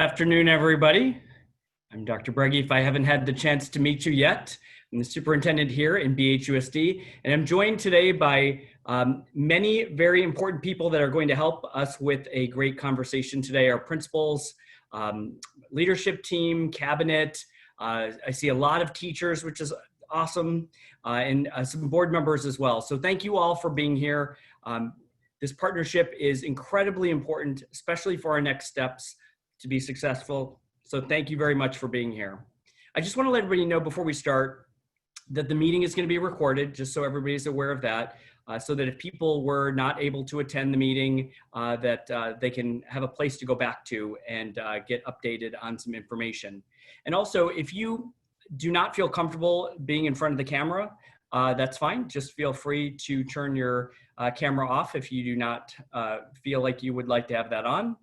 Afternoon, everybody. I'm Dr. Breggy. If I haven't had the chance to meet you yet, I'm the superintendent here in BHUSD, and I'm joined today by many very important people that are going to help us with a great conversation today. Our principals, leadership team, cabinet. I see a lot of teachers, which is awesome, and some board members as well. So thank you all for being here. This partnership is incredibly important, especially for our next steps to be successful. So thank you very much for being here. I just want to let everybody know before we start that the meeting is going to be recorded, just so everybody's aware of that, so that if people were not able to attend the meeting, that they can have a place to go back to and get updated on some information. And also, if you do not feel comfortable being in front of the camera, that's fine. Just feel free to turn your camera off if you do not feel like you would like to have that on.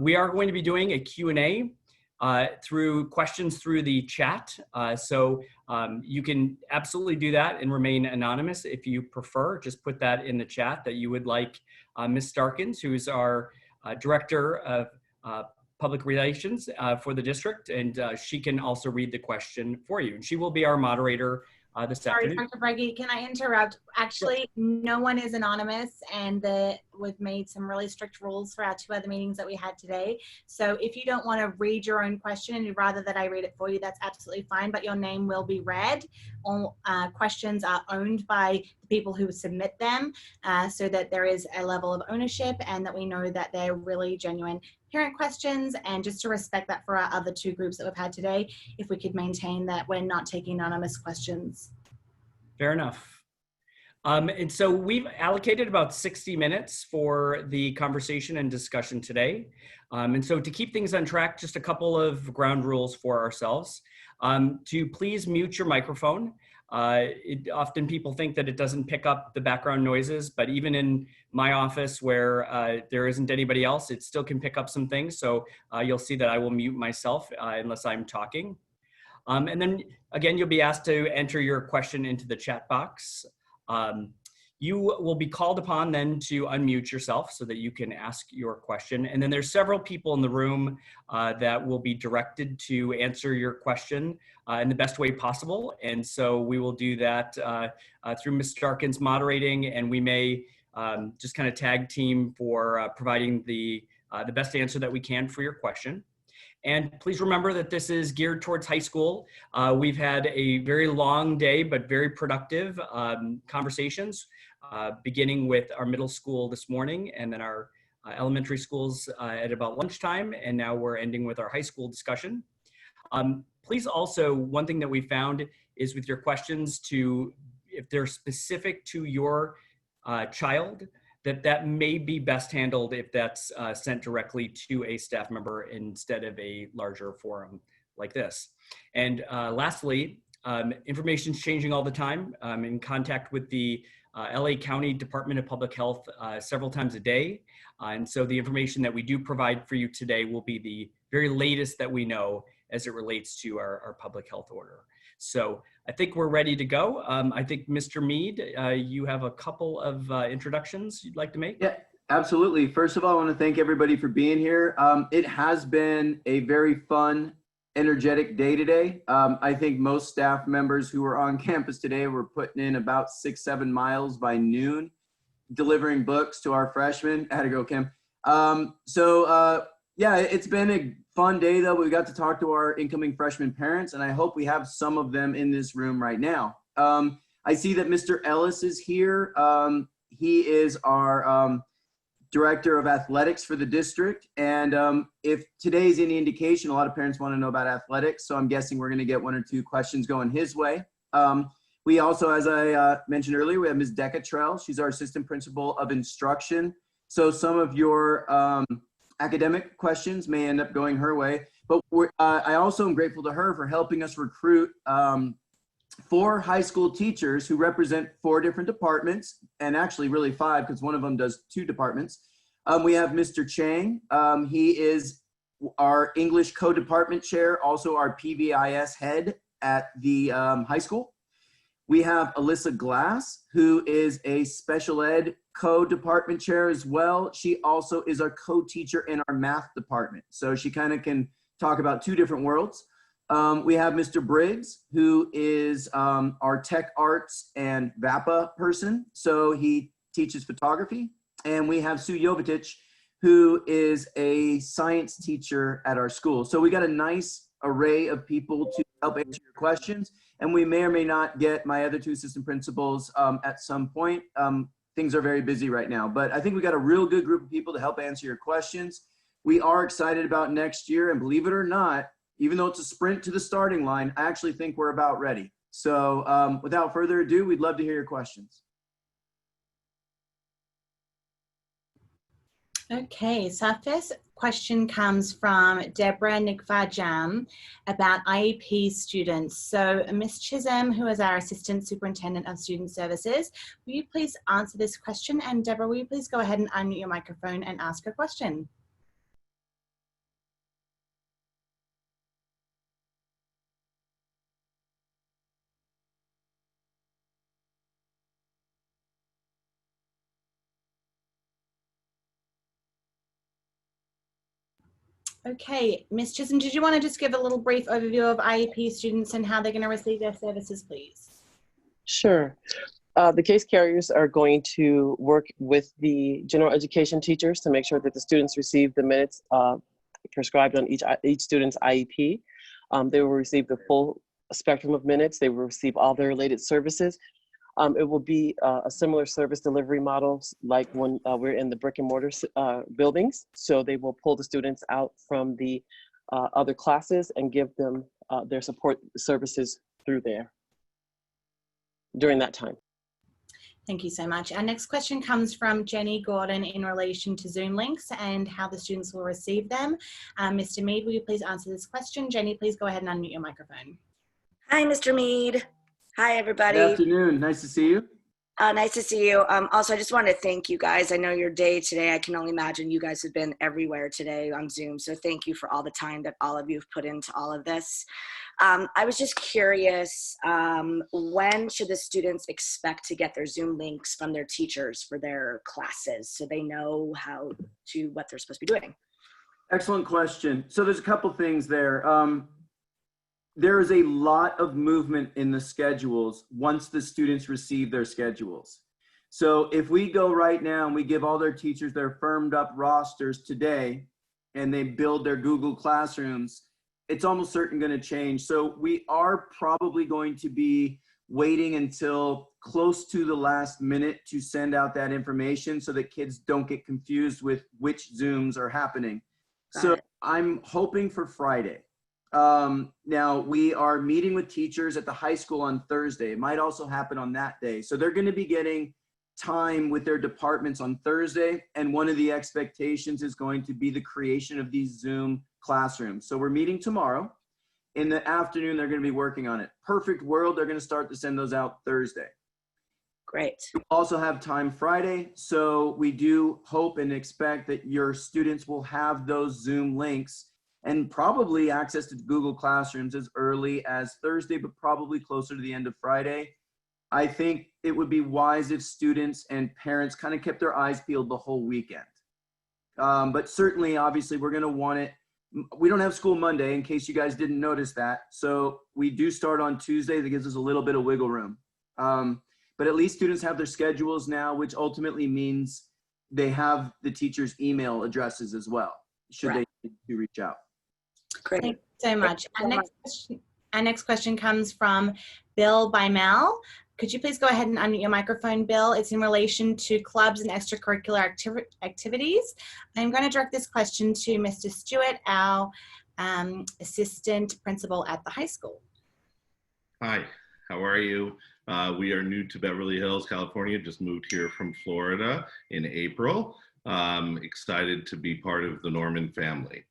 We are going to be doing a Q&A through questions through the chat. So you can absolutely do that and remain anonymous if you prefer. Just put that in the chat that you would like Ms. Starkins, who's our Director of Public Relations for the district, and she can also read the question for you. And she will be our moderator this afternoon. Sorry, Dr. Breggy, can I interrupt? Actually, no one is anonymous, and we've made some really strict rules for our 2 other meetings that we had today. So if you don't want to read your own question and you'd rather that I read it for you, that's absolutely fine, but your name will be read. All questions are owned by the people who submit them, so that there is a level of ownership and that we know that they're really genuine parent questions, and just to respect that for our other 2 groups that we've had today, if we could maintain that we're not taking anonymous questions. Fair enough. And so we've allocated about 60 minutes for the conversation and discussion today. And so to keep things on track, just a couple of ground rules for ourselves. To please mute your microphone. Often people think that it doesn't pick up the background noises, but even in my office where there isn't anybody else, it still can pick up some things. So you'll see that I will mute myself unless I'm talking. And then again, you'll be asked to enter your question into the chat box. You will be called upon then to unmute yourself so that you can ask your question. And then there's several people in the room that will be directed to answer your question in the best way possible. And so we will do that through Ms. Starkins moderating, and we may just kind of tag team for providing the best answer that we can for your question. And please remember that this is geared towards high school. We've had a very long day, but very productive conversations, beginning with our middle school this morning, and then our elementary schools at about lunchtime, and now we're ending with our high school discussion. Please also, one thing that we found is with your questions if they're specific to your child, that may be best handled if that's sent directly to a staff member instead of a larger forum like this. And lastly, information's changing all the time. I'm in contact with the LA County Department of Public Health several times a day. And so the information that we do provide for you today will be the very latest that we know as it relates to our public health order. So I think we're ready to go. I think Mr. Mead, you have a couple of introductions you'd like to make? Yeah, absolutely. First of all, I want to thank everybody for being here. It has been a very fun, energetic day today. I think most staff members who were on campus today were putting in about 6-7 miles by noon, delivering books to our freshmen. I had to go, Kim. Yeah, it's been a fun day though. We got to talk to our incoming freshman parents, and I hope we have some of them in this room right now. I see that Mr. Ellis is here. He is our Director of Athletics for the district. And if today's any indication, a lot of parents want to know about athletics. So I'm guessing we're going to get 1 or 2 questions going his way. We also, as I mentioned earlier, we have Ms. Decatrell. She's our Assistant Principal of Instruction. So some of your academic questions may end up going her way. But I also am grateful to her for helping us recruit 4 high school teachers who represent 4 different departments, and actually really 5 because one of them does 2 departments. We have Mr. Chang. He is our English co-department chair, also our PBIS head at the high school. We have Alyssa Glass, who is a special ed co-department chair as well. She also is our co-teacher in our math department. So she kind of can talk about two different worlds. We have Mr. Briggs, who is our tech arts and VAPA person. So he teaches photography. And we have Sue Jovetic, who is a science teacher at our school. So we got a nice array of people to help answer your questions. And we may or may not get my other two assistant principals at some point. Things are very busy right now, but I think we got a real good group of people to help answer your questions. We are excited about next year, and believe it or not, even though it's a sprint to the starting line, I actually think we're about ready. So without further ado, we'd love to hear your questions. Okay, so our first question comes from Deborah Nikfajam about IEP students. So Ms. Chisholm, who is our Assistant Superintendent of Student Services, will you please answer this question? And Deborah, will you please go ahead and unmute your microphone and ask a question? Okay, Ms. Chisholm, did you want to just give a little brief overview of IEP students and how they're going to receive their services, please? Sure. The case carriers are going to work with the general education teachers to make sure that the students receive the minutes prescribed on each student's IEP. They will receive the full spectrum of minutes. They will receive all their related services. It will be a similar service delivery model like when we're in the brick and mortar buildings. So they will pull the students out from the other classes and give them their support services through there during that time. Thank you so much. Our next question comes from Jenny Gordon in relation to Zoom links and how the students will receive them. Mr. Mead, will you please answer this question? Jenny, please go ahead and unmute your microphone. Hi, Mr. Mead. Hi, everybody. Good afternoon. Nice to see you. Nice to see you. Also, I just want to thank you guys. I know your day today. I can only imagine you guys have been everywhere today on Zoom. So thank you for all the time that all of you have put into all of this. I was just curious, when should the students expect to get their Zoom links from their teachers for their classes so they know what they're supposed to be doing? Excellent question. So there's a couple things there. There is a lot of movement in the schedules once the students receive their schedules. So if we go right now and we give all their teachers their firmed up rosters today and they build their Google Classrooms, it's almost certain going to change. So we are probably going to be waiting until close to the last minute to send out that information so that kids don't get confused with which Zooms are happening. So I'm hoping for Friday. Now we are meeting with teachers at the high school on Thursday. It might also happen on that day. So they're going to be getting time with their departments on Thursday. And one of the expectations is going to be the creation of these Zoom classrooms. So we're meeting tomorrow. In the afternoon, they're going to be working on it. Perfect world, they're going to start to send those out Thursday. Great. We also have time Friday. So we do hope and expect that your students will have those Zoom links and probably access to Google Classrooms as early as Thursday, but probably closer to the end of Friday. I think it would be wise if students and parents kind of kept their eyes peeled the whole weekend. But certainly, obviously, we're going to want it. We don't have school Monday, in case you guys didn't notice that. So we do start on Tuesday. That gives us a little bit of wiggle room. But at least students have their schedules now, which ultimately means they have the teacher's email addresses as well, should they need to reach out. Great. Thank you so much. Our next question comes from Bill Bymel. Could you please go ahead and unmute your microphone, Bill? It's in relation to clubs and extracurricular activities. I'm going to direct this question to Mr. Stewart, our assistant principal at the high school. Hi, how are you? We are new to Beverly Hills, California, just moved here from Florida in April. Excited to be part of the Norman family.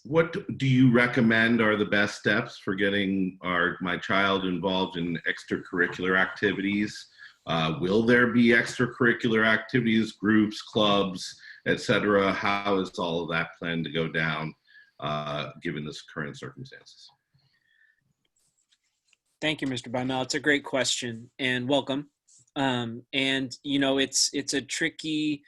What do you recommend are the best steps for getting my child involved in extracurricular activities? Will there be extracurricular activities, groups, clubs, etc.? How is all of that planned to go down given this current circumstances? Thank you, Mr. Bymel. It's a great question and welcome. And you know, it's a tricky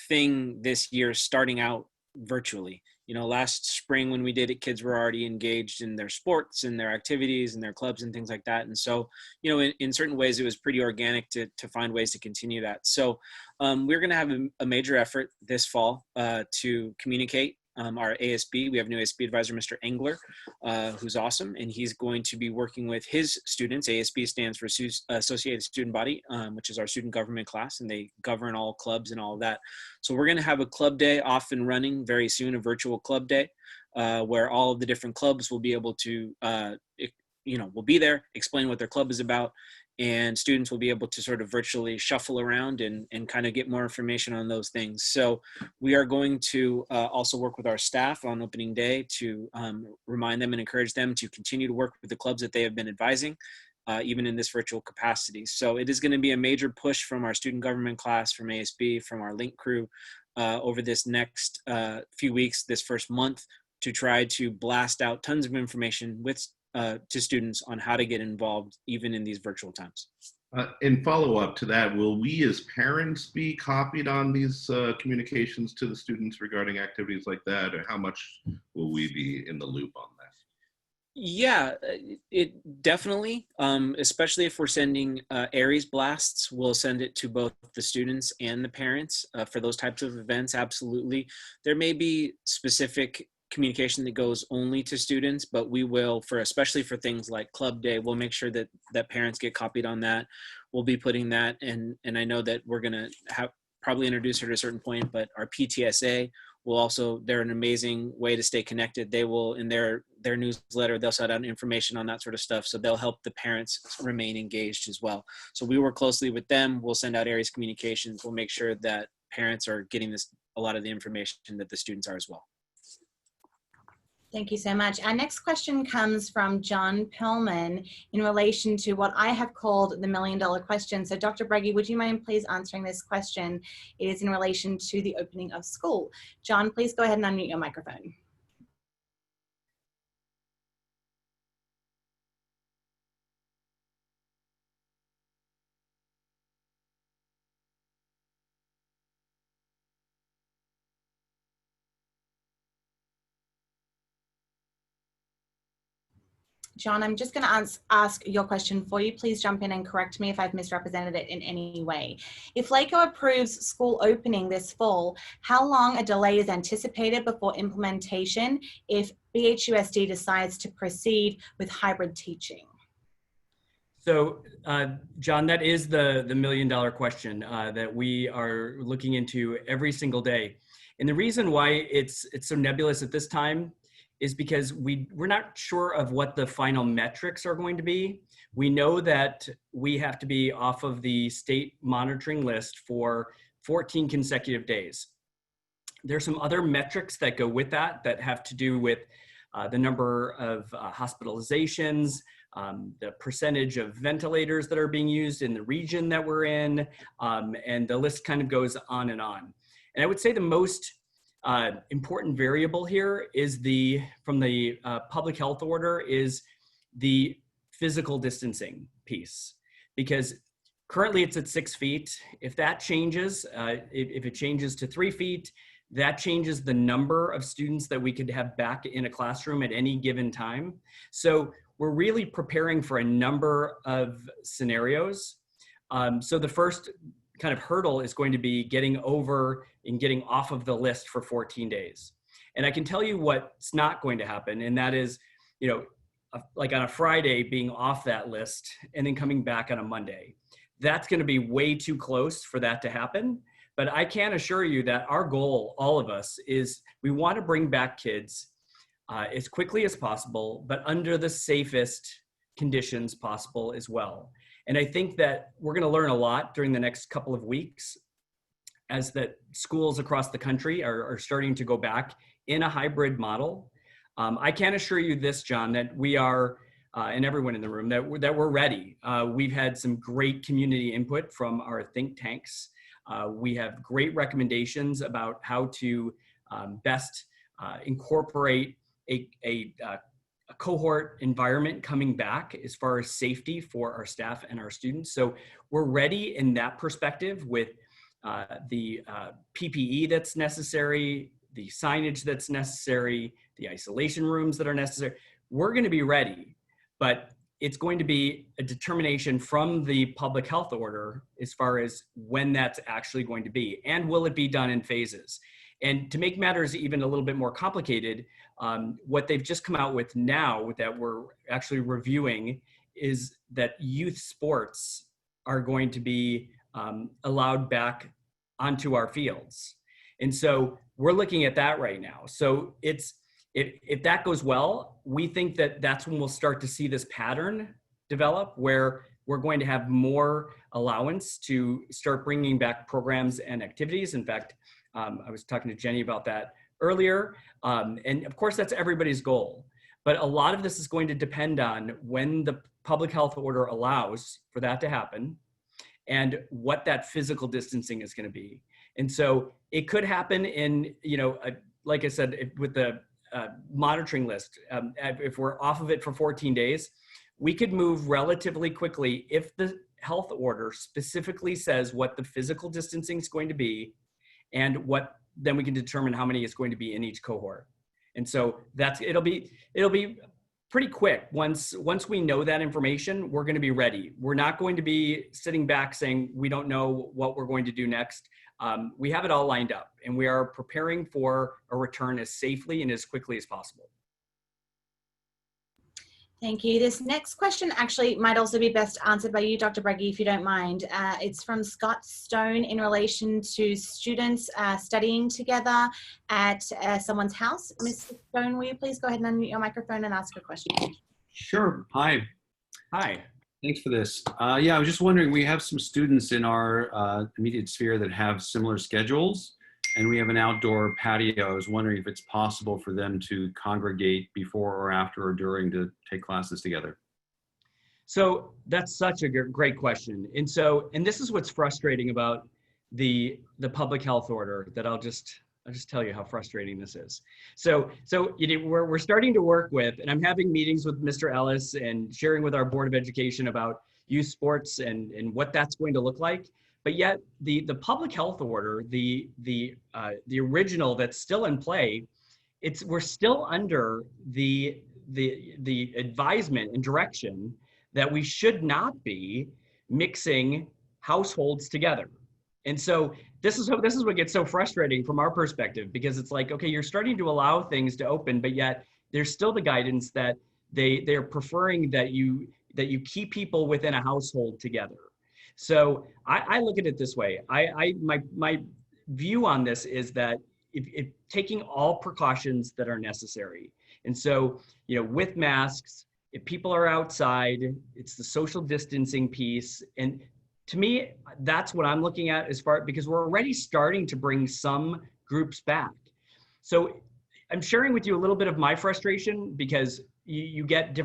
thing this year starting out virtually. You know, last spring when we did it, kids were already engaged in their sports and their activities and their clubs and things like that. And so, you know, in certain ways, it was pretty organic to find ways to continue that. So we're going to have a major effort this fall to communicate our ASB. We have a new ASB advisor, Mr. Engler, who's awesome. And he's going to be working with his students. ASB stands for Associated Student Body, which is our student government class, and they govern all clubs and all of that. So we're going to have a club day off and running very soon, a virtual club day, where all of the different clubs will be able to, will be there, explain what their club is about, and students will be able to sort of virtually shuffle around and kind of get more information on those things. So we are going to also work with our staff on opening day to remind them and encourage them to continue to work with the clubs that they have been advising, even in this virtual capacity. So it is going to be a major push from our student government class, from ASB, from our Link crew over this next few weeks, this first month, to try to blast out tons of information to students on how to get involved even in these virtual times. In follow up to that, will we as parents be copied on these communications to the students regarding activities like that, or how much will we be in the loop on that? Yeah, it definitely, especially if we're sending Aries blasts, we'll send it to both the students and the parents for those types of events. Absolutely. There may be specific communication that goes only to students, but we will, especially for things like club day, we'll make sure that parents get copied on that. We'll be putting that, and I know that we're gonna probably introduce her to a certain point, but our PTSA will also, they're an amazing way to stay connected. They will, in their newsletter, they'll send out information on that sort of stuff, so they'll help the parents remain engaged as well. So we work closely with them. We'll send out Aries communications. We'll make sure that parents are getting a lot of the information that the students are as well. Thank you so much. Our next question comes from John Pillman in relation to what I have called the $1 million question. So Dr. Breggy, would you mind please answering this question? It is in relation to the opening of school. John, please go ahead and unmute your microphone. John, I'm just going to ask your question for you. Please jump in and correct me if I've misrepresented it in any way. If LACO approves school opening this fall, how long a delay is anticipated before implementation if BHUSD decides to proceed with hybrid teaching? So, John, that is the $1 million question that we are looking into every single day. And the reason why it's so nebulous at this time is because we're not sure of what the final metrics are going to be. We know that we have to be off of the state monitoring list for 14 consecutive days. There's some other metrics that go with that have to do with the number of hospitalizations, the percentage of ventilators that are being used in the region that we're in, and the list kind of goes on and on. And I would say the most important variable here is from the public health order is the physical distancing piece, because currently it's at 6 feet. If that changes, if it changes to 3 feet, that changes the number of students that we could have back in a classroom at any given time. So we're really preparing for a number of scenarios. So the first kind of hurdle is going to be getting over and getting off of the list for 14 days. And I can tell you what's not going to happen, and that is, like on a Friday being off that list and then coming back on a Monday. That's going to be way too close for that to happen. But I can assure you that our goal, all of us, is we want to bring back kids as quickly as possible, but under the safest conditions possible as well. And I think that we're going to learn a lot during the next couple of weeks as that schools across the country are starting to go back in a hybrid model. I can assure you this, John, that we are, and everyone in the room, that we're ready. We've had some great community input from our think tanks. We have great recommendations about how to best incorporate a cohort environment coming back as far as safety for our staff and our students. So we're ready in that perspective with the PPE that's necessary, the signage that's necessary, the isolation rooms that are necessary. We're going to be ready, but it's going to be a determination from the public health order as far as when that's actually going to be, and will it be done in phases. And to make matters even a little bit more complicated, what they've just come out with now that we're actually reviewing is that youth sports are going to be allowed back onto our fields. And so we're looking at that right now. So if that goes well, we think that that's when we'll start to see this pattern develop where we're going to have more allowance to start bringing back programs and activities. In fact, I was talking to Jenny about that earlier. And of course, that's everybody's goal. But a lot of this is going to depend on when the public health order allows for that to happen and what that physical distancing is going to be. And so it could happen in, like I said, with the monitoring list, if we're off of it for 14 days, we could move relatively quickly if the health order specifically says what the physical distancing is going to be and then we can determine how many is going to be in each cohort. And so it'll be pretty quick. Once we know that information, we're going to be ready. We're not going to be sitting back saying we don't know what we're going to do next. We have it all lined up, and we are preparing for a return as safely and as quickly as possible. Thank you. This next question actually might also be best answered by you, Dr. Breggy, if you don't mind. It's from Scott Stone in relation to students studying together at someone's house. Mr. Stone, will you please go ahead and unmute your microphone and ask a question? Sure. Hi. Hi. Thanks for this. Yeah, I was just wondering, we have some students in our immediate sphere that have similar schedules, and we have an outdoor patio. I was wondering if it's possible for them to congregate before or after or during to take classes together. So that's such a great question. And this is what's frustrating about the public health order that I'll just tell you how frustrating this is. So we're starting to work with, and I'm having meetings with Mr. Ellis and sharing with our Board of Education about youth sports and what that's going to look like. But yet the public health order, the original that's still in play, we're still under the advisement and direction that we should not be mixing households together. And so this is what gets so frustrating from our perspective, because it's like, okay, you're starting to allow things to open, but yet there's still the guidance that they're preferring that you keep people within a household together. So I look at it this way. My view on this is that if taking all precautions that are necessary. And so, with masks, if people are outside, it's the social distancing piece. And to me, that's what I'm looking at because we're already starting to bring some groups back. So I'm sharing with you a little bit of my frustration because you've got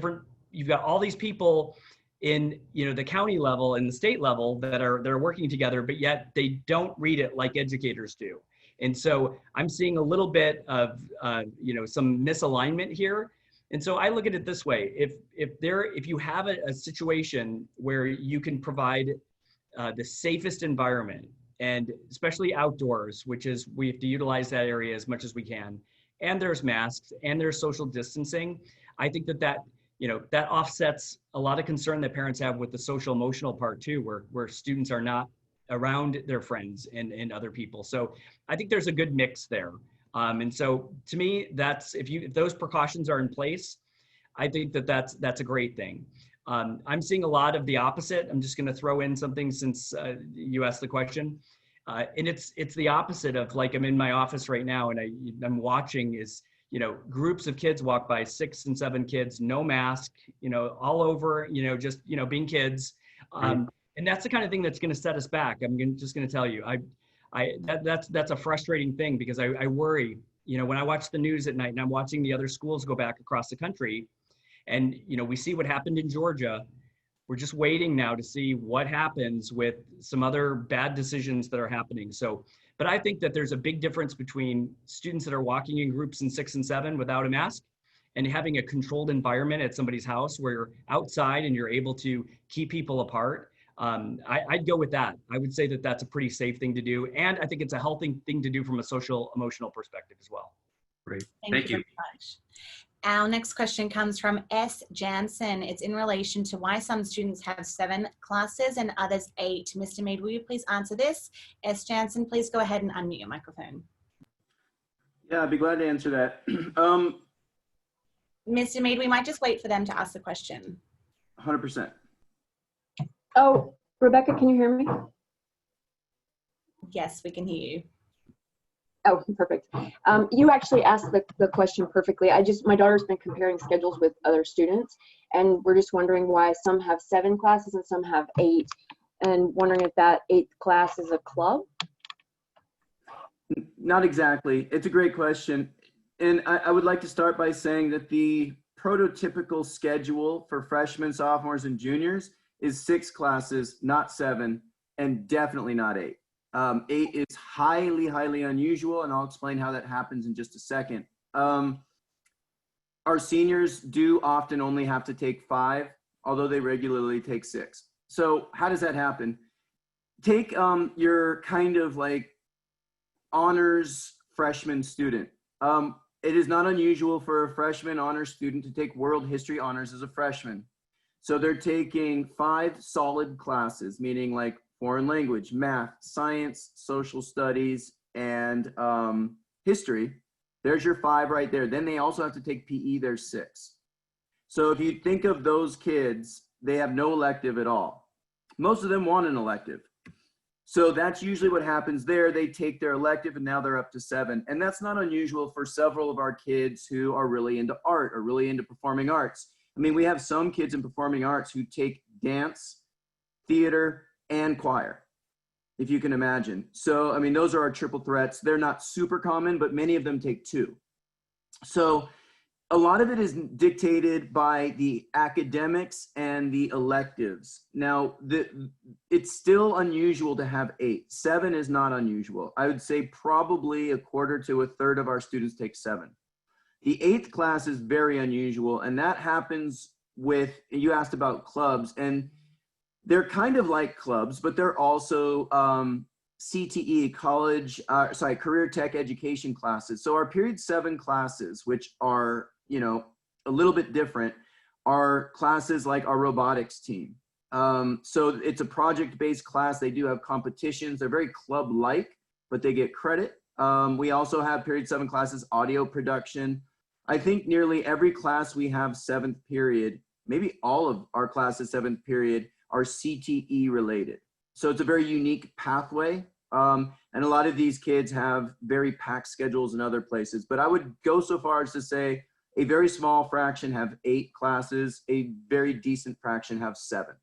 all these people in the county level and the state level that are working together, but yet they don't read it like educators do. And so I'm seeing a little bit of some misalignment here. And so I look at it this way: if you have a situation where you can provide the safest environment, and especially outdoors, which is we have to utilize that area as much as we can, and there's masks and there's social distancing, I think that offsets a lot of concern that parents have with the social emotional part too, where students are not around their friends and other people. So I think there's a good mix there. And so to me, if those precautions are in place, I think that's a great thing. I'm seeing a lot of the opposite. I'm just going to throw in something since you asked the question. And it's the opposite of, like, I'm in my office right now and I'm watching groups of kids walk by, 6 and 7 kids, no mask, all over, just, being kids. And that's the kind of thing that's going to set us back. Just going to tell you, that's a frustrating thing, because I worry, when I watch the news at night and I'm watching the other schools go back across the country, and, we see what happened in Georgia. We're just waiting now to see what happens with some other bad decisions that are happening. So, but I think that there's a big difference between students that are walking in groups in 6 and 7 without a mask and having a controlled environment at somebody's house where you're outside and you're able to keep people apart. I'd go with that. I would say that that's a pretty safe thing to do. And I think it's a healthy thing to do from a social, emotional perspective as well. Great. Thank you very much. Our next question comes from S. Jansen. It's in relation to why some students have 7 classes and others 8. Mr. Mead, will you please answer this? S. Jansen, please go ahead and unmute your microphone. Yeah, I'd be glad to answer that. Mr. Mead, we might just wait for them to ask the question. 100%. Oh, Rebecca, can you hear me? Yes, we can hear you. Oh, perfect. You actually asked the question perfectly. My daughter's been comparing schedules with other students, and we're just wondering why some have 7 classes and some have 8, and wondering if that 8th class is a club? Not exactly. It's a great question. And I would like to start by saying that the prototypical schedule for freshmen, sophomores, and juniors is 6 classes, not 7, and definitely not 8. 8 is highly, highly unusual, and I'll explain how that happens in just a second. Our seniors do often only have to take 5, although they regularly take 6. So how does that happen? Take your kind of like honors freshman student. It is not unusual for a freshman honors student to take world history honors as a freshman. So they're taking 5 solid classes, meaning like foreign language, math, science, social studies, and history. There's your 5 right there. Then they also have to take PE, there's 6. So if you think of those kids, they have no elective at all. Most of them want an elective. So that's usually what happens there. They take their elective and now they're up to 7. And that's not unusual for several of our kids who are really into art or really into performing arts. I mean, we have some kids in performing arts who take dance, theater, and choir, if you can imagine. So, I mean, those are our triple threats. They're not super common, but many of them take 2. So a lot of it is dictated by the academics and the electives. Now, it's still unusual to have 8. 7 is not unusual. I would say probably a quarter to a third of our students take 7. The 8th class is very unusual, and that happens with, you asked about clubs, and they're kind of like clubs, but they're also CTE, career tech education classes. So our period 7 classes, which are, you know, a little bit different, are classes like our robotics team. So it's a project-based class. They do have competitions. They're very club-like, but they get credit. We also have period 7 classes, audio production. I think nearly every class we have 7th period, maybe all of our classes 7th period, are CTE related. So it's a very unique pathway. And a lot of these kids have very packed schedules in other places. But I would go so far as to say a very small fraction have 8 classes, a very decent fraction have 7.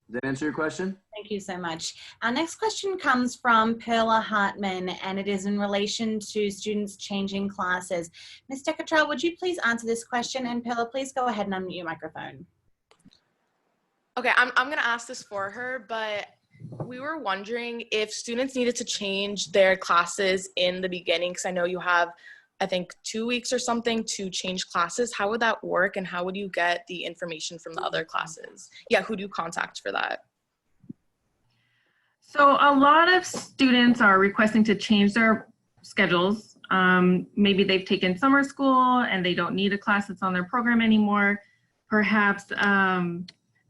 Does that answer your question? Thank you so much. Our next question comes from Perla Hartman, and it is in relation to students changing classes. Ms. Decatrell, would you please answer this question? And Perla, please go ahead and unmute your microphone. Okay, I'm going to ask this for her, but we were wondering if students needed to change their classes in the beginning, because I know you have, I think, 2 weeks or something to change classes. How would that work, and how would you get the information from the other classes? Yeah, who do you contact for that? So a lot of students are requesting to change their schedules. Maybe they've taken summer school and they don't need a class that's on their program anymore. Perhaps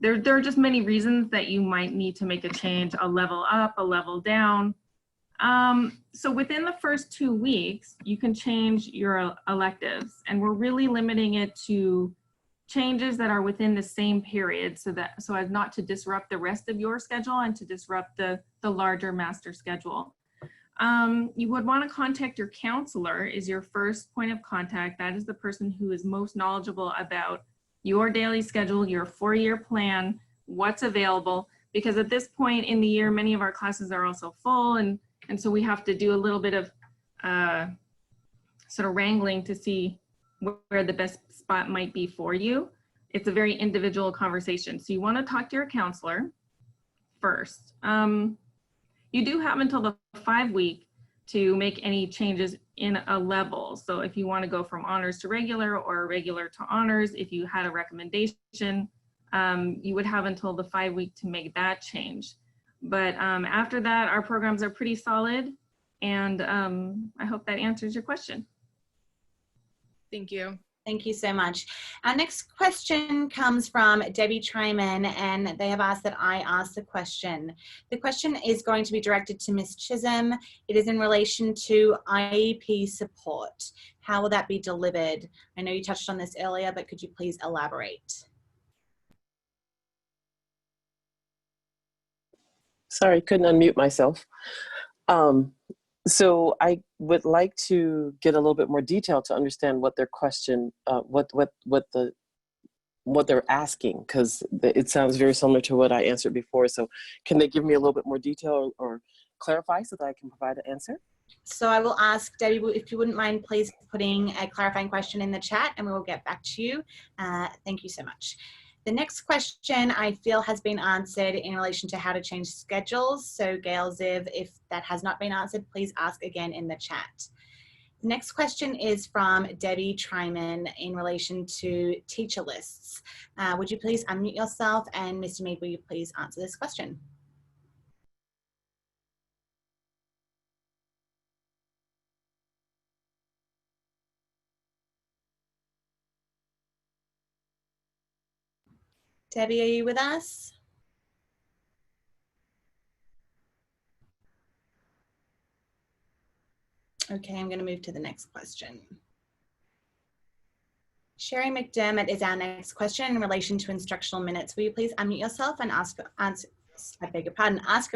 there are just many reasons that you might need to make a change, a level up, a level down. So within the first 2 weeks, you can change your electives, and we're really limiting it to changes that are within the same period so as not to disrupt the rest of your schedule and to disrupt the larger master schedule. You would want to contact your counselor is your first point of contact. That is the person who is most knowledgeable about your daily schedule, your 4-year plan, what's available, because at this point in the year, many of our classes are also full, and so we have to do a little bit of sort of wrangling to see where the best spot might be for you. It's a very individual conversation. So you want to talk to your counselor first. You do have until the 5 week to make any changes in a level. So if you want to go from honors to regular or regular to honors, if you had a recommendation, you would have until the 5-week to make that change. But after that, our programs are pretty solid. And I hope that answers your question. Thank you. Thank you so much. Our next question comes from Debbie Tryman, and they have asked that I ask the question. The question is going to be directed to Ms. Chisholm. It is in relation to IEP support. How will that be delivered? I know you touched on this earlier, but could you please elaborate? Sorry, couldn't unmute myself. So I would like to get a little bit more detail to understand what their question, what they're asking, because it sounds very similar to what I answered before. So can they give me a little bit more detail or clarify so that I can provide an answer? So I will ask Debbie, if you wouldn't mind, please putting a clarifying question in the chat, and we will get back to you. Thank you so much. The next question I feel has been answered in relation to how to change schedules. So Gail Ziv, if that has not been answered, please ask again in the chat. The next question is from Debbie Tryman in relation to teacher lists. Would you please unmute yourself, and Mr. Mead, will you please answer this question? Debbie, are you with us? Okay, I'm going to move to the next question. Sherry McDermott is our next question in relation to instructional minutes. Will you please unmute yourself and ask your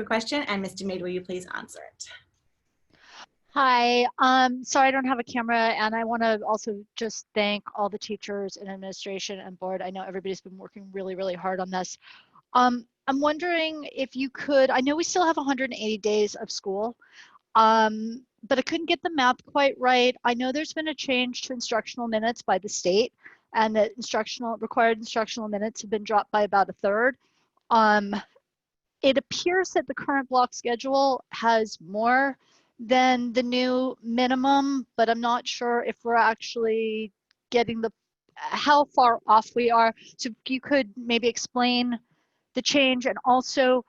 question, and Mr. Mead, will you please answer it? Hi, sorry I don't have a camera, and I want to also just thank all the teachers and administration and board. I know everybody's been working really, really hard on this. I'm wondering if you could, I know we still have 180 days of school, but I couldn't get the math quite right. I know there's been a change to instructional minutes by the state, and that required instructional minutes have been dropped by about 1/3. It appears that the current block schedule has more than the new minimum, but I'm not sure if we're actually getting how far off we are. So if you could maybe explain the change, and also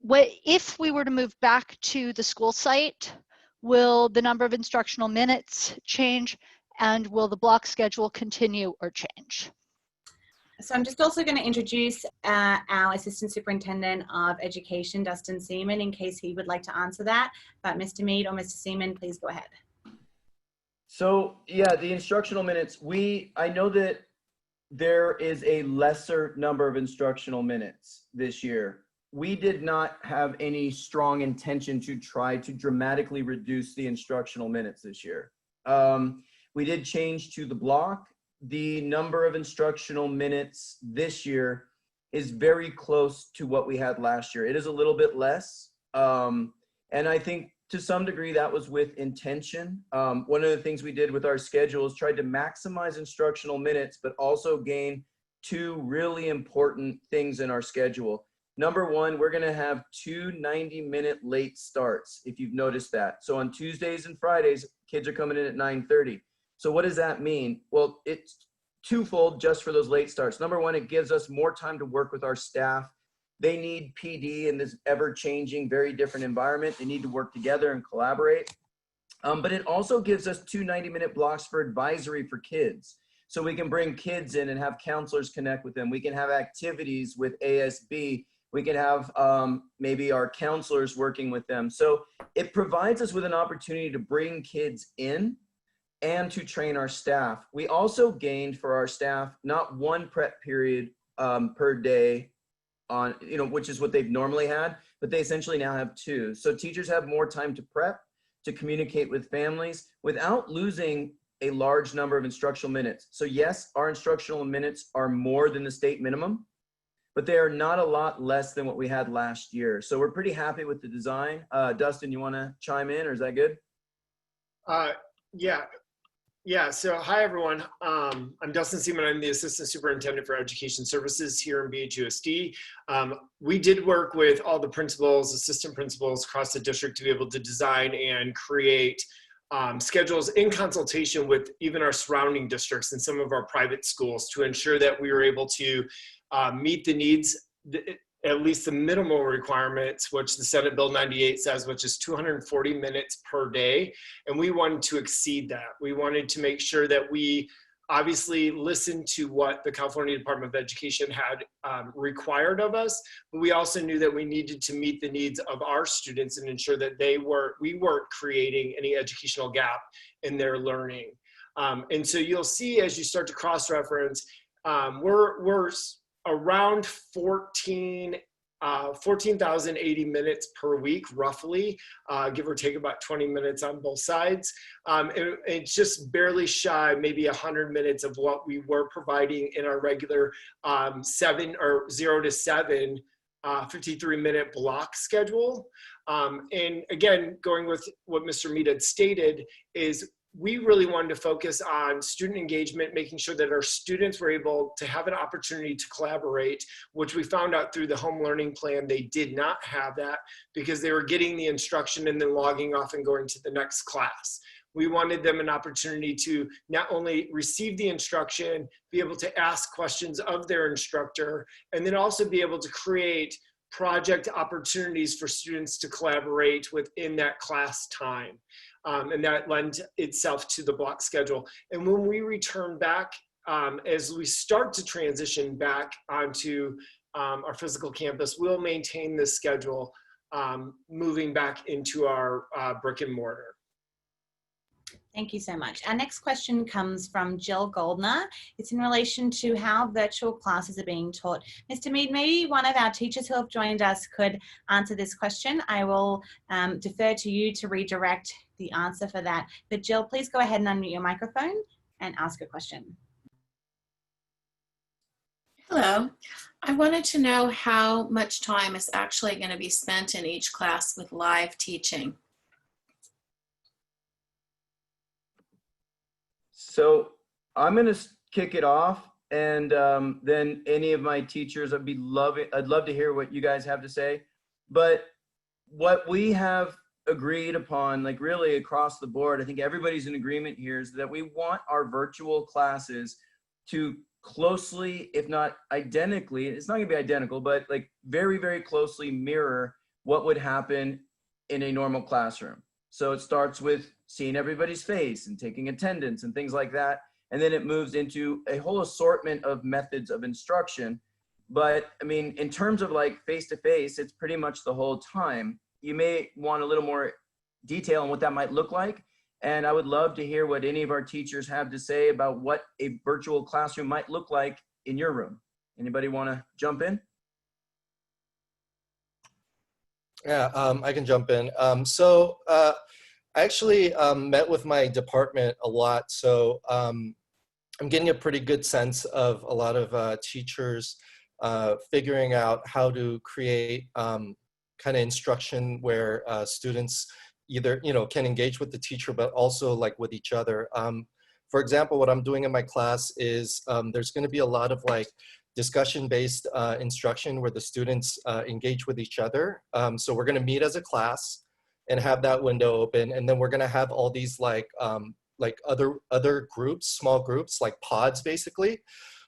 what if we were to move back to the school site, will the number of instructional minutes change, and will the block schedule continue or change? So I'm just also going to introduce our Assistant Superintendent of Education, Dustin Seaman, in case he would like to answer that. But Mr. Mead or Mr. Seaman, please go ahead. So yeah, the instructional minutes, I know that there is a lesser number of instructional minutes this year. We did not have any strong intention to try to dramatically reduce the instructional minutes this year. We did change to the block. The number of instructional minutes this year is very close to what we had last year. It is a little bit less. And I think to some degree that was with intention. One of the things we did with our schedule is tried to maximize instructional minutes, but also gain two really important things in our schedule. Number one, we're gonna have 2 90-minute late starts, if you've noticed that. So on Tuesdays and Fridays, kids are coming in at 9:30. So what does that mean? Well, it's twofold just for those late starts. Number one, it gives us more time to work with our staff. They need PD in this ever-changing, very different environment. They need to work together and collaborate. But it also gives us 2 90-minute blocks for advisory for kids. So we can bring kids in and have counselors connect with them. We can have activities with ASB. We can have maybe our counselors working with them. So it provides us with an opportunity to bring kids in and to train our staff. We also gained for our staff not one prep period per day on, which is what they've normally had, but they essentially now have 2. So teachers have more time to prep, to communicate with families without losing a large number of instructional minutes. So yes, our instructional minutes are more than the state minimum, but they are not a lot less than what we had last year. So we're pretty happy with the design. Dustin, you wanna chime in, or is that good? Yeah, so hi everyone. I'm Dustin Seaman. I'm the Assistant Superintendent for Education Services here in BHUSD. We did work with all the principals, assistant principals across the district to be able to design and create schedules in consultation with even our surrounding districts and some of our private schools to ensure that we were able to meet the needs, at least the minimal requirements, which the Senate Bill 98 says, which is 240 minutes per day. And we wanted to exceed that. We wanted to make sure that we obviously listened to what the California Department of Education had required of us, but we also knew that we needed to meet the needs of our students and ensure that we weren't creating any educational gap in their learning. And so you'll see as you start to cross-reference, we're around 14,080 minutes per week, roughly, give or take about 20 minutes on both sides. It's just barely shy, maybe 100 minutes of what we were providing in our regular 0 to 7, 53-minute block schedule. And again, going with what Mr. Mead had stated, is we really wanted to focus on student engagement, making sure that our students were able to have an opportunity to collaborate, which we found out through the home learning plan, they did not have that because they were getting the instruction and then logging off and going to the next class. We wanted them an opportunity to not only receive the instruction, be able to ask questions of their instructor, and then also be able to create project opportunities for students to collaborate within that class time. And that lent itself to the block schedule. And when we return back, as we start to transition back onto our physical campus, we'll maintain this schedule moving back into our brick and mortar. Thank you so much. Our next question comes from Jill Goldner. It's in relation to how virtual classes are being taught. Mr. Mead, maybe one of our teachers who have joined us could answer this question. I will defer to you to redirect the answer for that. But Jill, please go ahead and unmute your microphone and ask a question. Hello. I wanted to know how much time is actually going to be spent in each class with live teaching. So I'm going to kick it off, and then any of my teachers, I'd love to hear what you guys have to say. But what we have agreed upon, like really across the board, I think everybody's in agreement here, is that we want our virtual classes to closely, if not identically, it's not going to be identical, but like very, very closely mirror what would happen in a normal classroom. So it starts with seeing everybody's face and taking attendance and things like that. And then it moves into a whole assortment of methods of instruction. But I mean, in terms of like face-to-face, it's pretty much the whole time. You may want a little more detail on what that might look like. And I would love to hear what any of our teachers have to say about what a virtual classroom might look like in your room. Anybody want to jump in? Yeah, I can jump in. I actually met with my department a lot, so I'm getting a pretty good sense of a lot of teachers figuring out how to create kind of instruction where students either can engage with the teacher, but also like with each other. For example, what I'm doing in my class is there's going to be a lot of like discussion-based instruction where the students engage with each other. So we're going to meet as a class and have that window open, and then we're going to have all these like other groups, small groups, like pods basically,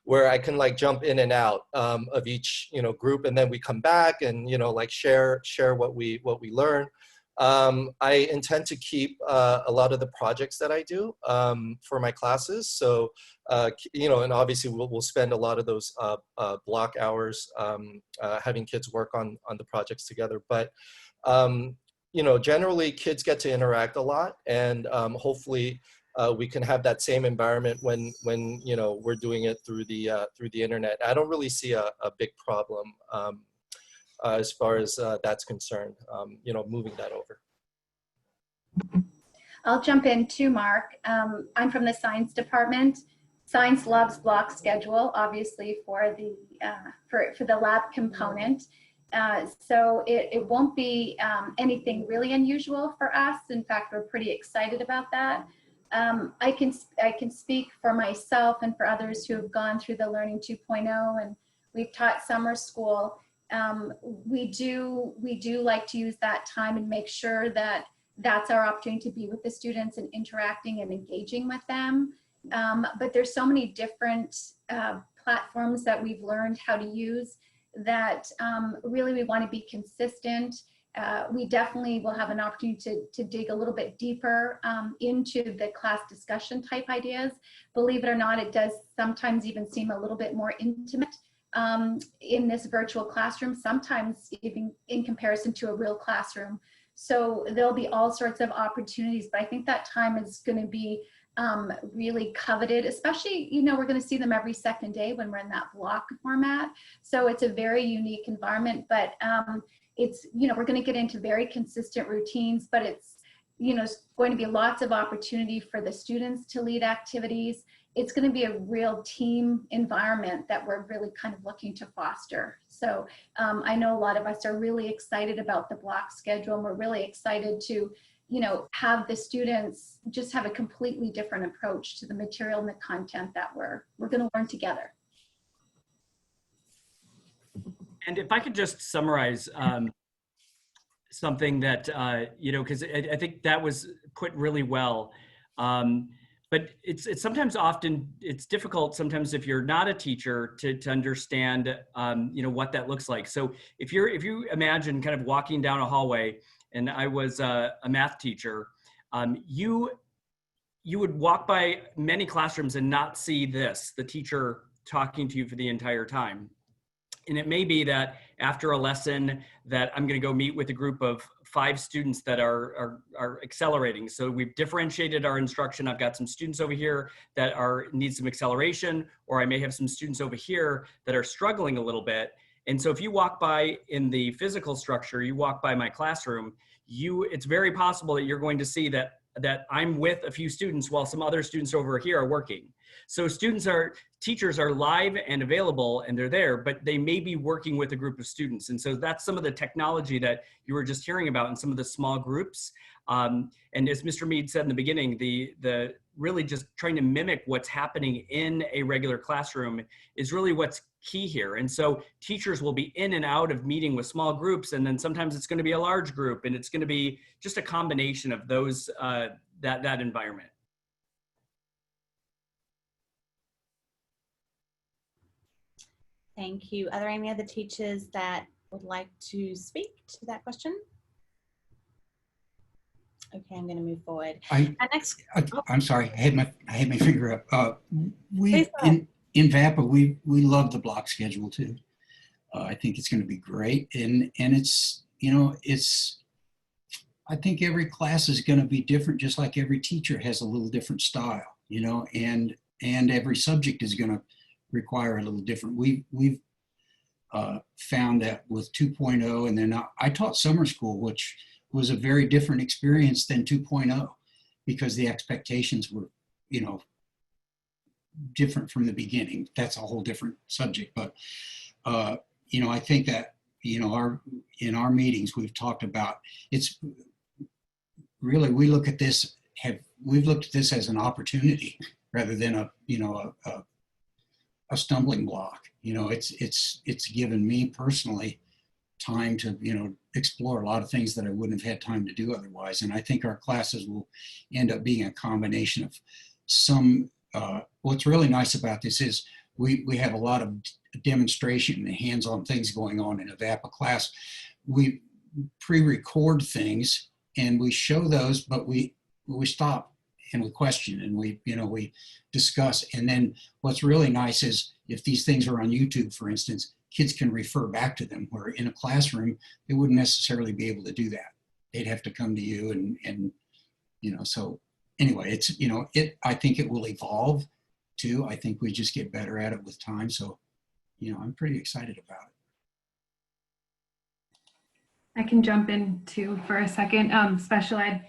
where I can like jump in and out of each group, and then we come back and like share what we learn. I intend to keep a lot of the projects that I do for my classes. So, and obviously we'll spend a lot of those block hours having kids work on the projects together. But, generally kids get to interact a lot, and hopefully we can have that same environment when we're doing it through the internet. I don't really see a big problem as far as that's concerned, moving that over. I'll jump in too, Mark. I'm from the science department. Science loves block schedule, obviously for the lab component. So it won't be anything really unusual for us. In fact, we're pretty excited about that. I can speak for myself and for others who have gone through the Learning 2.0, and we've taught summer school. We do like to use that time and make sure that that's our opportunity to be with the students and interacting and engaging with them. But there's so many different platforms that we've learned how to use that really we want to be consistent. We definitely will have an opportunity to dig a little bit deeper into the class discussion type ideas. Believe it or not, it does sometimes even seem a little bit more intimate in this virtual classroom, sometimes even in comparison to a real classroom. So there'll be all sorts of opportunities, but I think that time is going to be really coveted, especially, you know, we're going to see them every second day when we're in that block format. So it's a very unique environment, but it's, you know, we're going to get into very consistent routines, but it's, you know, it's going to be lots of opportunity for the students to lead activities. It's going to be a real team environment that we're really kind of looking to foster. So I know a lot of us are really excited about the block schedule, and we're really excited to, you know, have the students just have a completely different approach to the material and the content that we're going to learn together. And if I could just summarize something that, you know, because I think that was put really well. But it's sometimes it's difficult sometimes if you're not a teacher to understand, you know, what that looks like. So if you imagine kind of walking down a hallway, and I was a math teacher, you would walk by many classrooms and not see the teacher talking to you for the entire time. And it may be that after a lesson that I'm going to go meet with a group of 5 students that are accelerating. So we've differentiated our instruction. I've got some students over here that need some acceleration, or I may have some students over here that are struggling a little bit. And so if you walk by in the physical structure, you walk by my classroom, it's very possible that you're going to see that I'm with a few students while some other students over here are working. So teachers are live and available and they're there, but they may be working with a group of students. And so that's some of the technology that you were just hearing about in some of the small groups. And as Mr. Mead said in the beginning, the really just trying to mimic what's happening in a regular classroom is really what's key here. And so teachers will be in and out of meeting with small groups, and then sometimes it's going to be a large group, and it's going to be just a combination of those, that environment. Thank you. Are there any other teachers that would like to speak to that question? Okay, I'm going to move forward. I'm sorry, I had my finger up. In VAPA, we love the block schedule too. I think it's going to be great, and it's, you know, I think every class is going to be different, just like every teacher has a little different style, you know, and every subject is going to require a little different. We've found that with 2.0, and then I taught summer school, which was a very different experience than 2.0 because the expectations were, you know, different from the beginning. That's a whole different subject. But, you know, I think that, you know, in our meetings, we've talked about, it's really, we've looked at this as an opportunity rather than a stumbling block. You know, it's given me personally time to, you know, explore a lot of things that I wouldn't have had time to do otherwise. And I think our classes will end up being a combination of some, what's really nice about this is we have a lot of demonstration and hands-on things going on in a VAPA class. We pre-record things and we show those, but we stop and we question and we discuss. And then what's really nice is if these things are on YouTube, for instance, kids can refer back to them, where in a classroom, they wouldn't necessarily be able to do that. They'd have to come to you and you know, so anyway, it's, you know, I think it will evolve too. I think we just get better at it with time. So, you know, I'm pretty excited about it. I can jump in too for a second. Special ed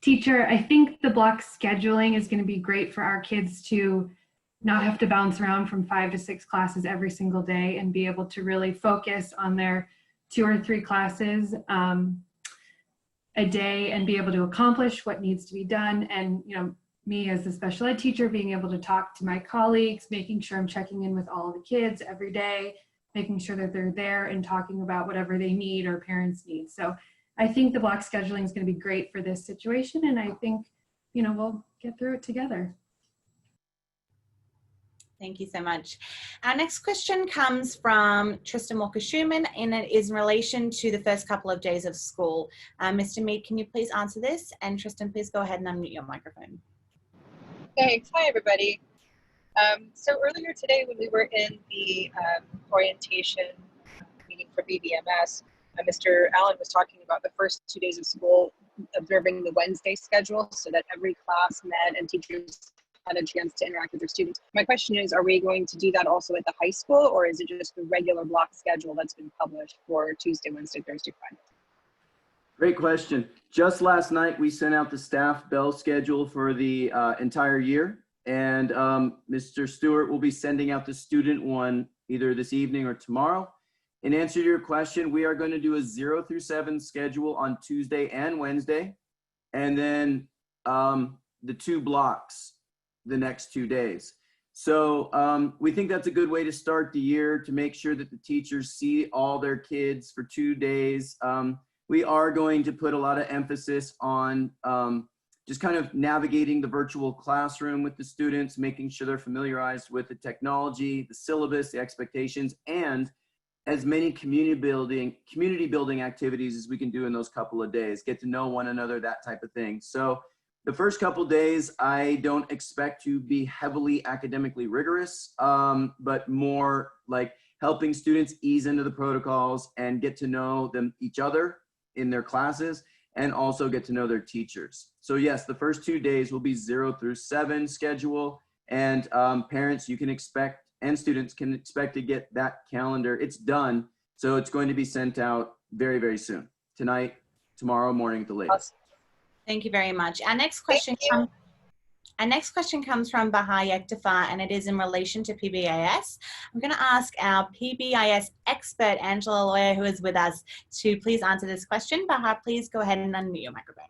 teacher, I think the block scheduling is going to be great for our kids to not have to bounce around from 5 to 6 classes every single day and be able to really focus on their 2 or 3 classes a day and be able to accomplish what needs to be done. And, you know, me as a special ed teacher, being able to talk to my colleagues, making sure I'm checking in with all of the kids every day, making sure that they're there and talking about whatever they need or parents need. So I think the block scheduling is going to be great for this situation. And I think, you know, we'll get through it together. Thank you so much. Our next question comes from Tristan Walker-Schumann, and it is in relation to the first couple of days of school. Mr. Mead, can you please answer this? And Tristan, please go ahead and unmute your microphone. Thanks. Hi, everybody. So earlier today when we were in the orientation meeting for BBMS, Mr. Allen was talking about the first 2 days of school observing the Wednesday schedule so that every class met and teachers had a chance to interact with their students. My question is, are we going to do that also at the high school, or is it just the regular block schedule that's been published for Tuesday, Wednesday, Thursday, Friday? Great question. Just last night, we sent out the staff bell schedule for the entire year. And Mr. Stewart will be sending out the student one either this evening or tomorrow. In answer to your question, we are going to do a 0 through 7 schedule on Tuesday and Wednesday. And then the 2 blocks the next 2 days. So we think that's a good way to start the year, to make sure that the teachers see all their kids for 2 days. We are going to put a lot of emphasis on just kind of navigating the virtual classroom with the students, making sure they're familiarized with the technology, the syllabus, the expectations, and as many community building activities as we can do in those couple of days, get to know one another, that type of thing. So the first couple days, I don't expect to be heavily academically rigorous, but more like helping students ease into the protocols and get to know each other in their classes, and also get to know their teachers. So yes, the first 2 days will be 0 through 7 schedule, and parents, you can expect, and students can expect to get that calendar. It's done, so it's going to be sent out very, very soon. Tonight, tomorrow morning at the latest. Thank you very much. Our next question comes from Bahar Yektafar, and it is in relation to PBIS. I'm going to ask our PBIS expert, Angela Lawyer, who is with us, to please answer this question. Bahar, please go ahead and unmute your microphone.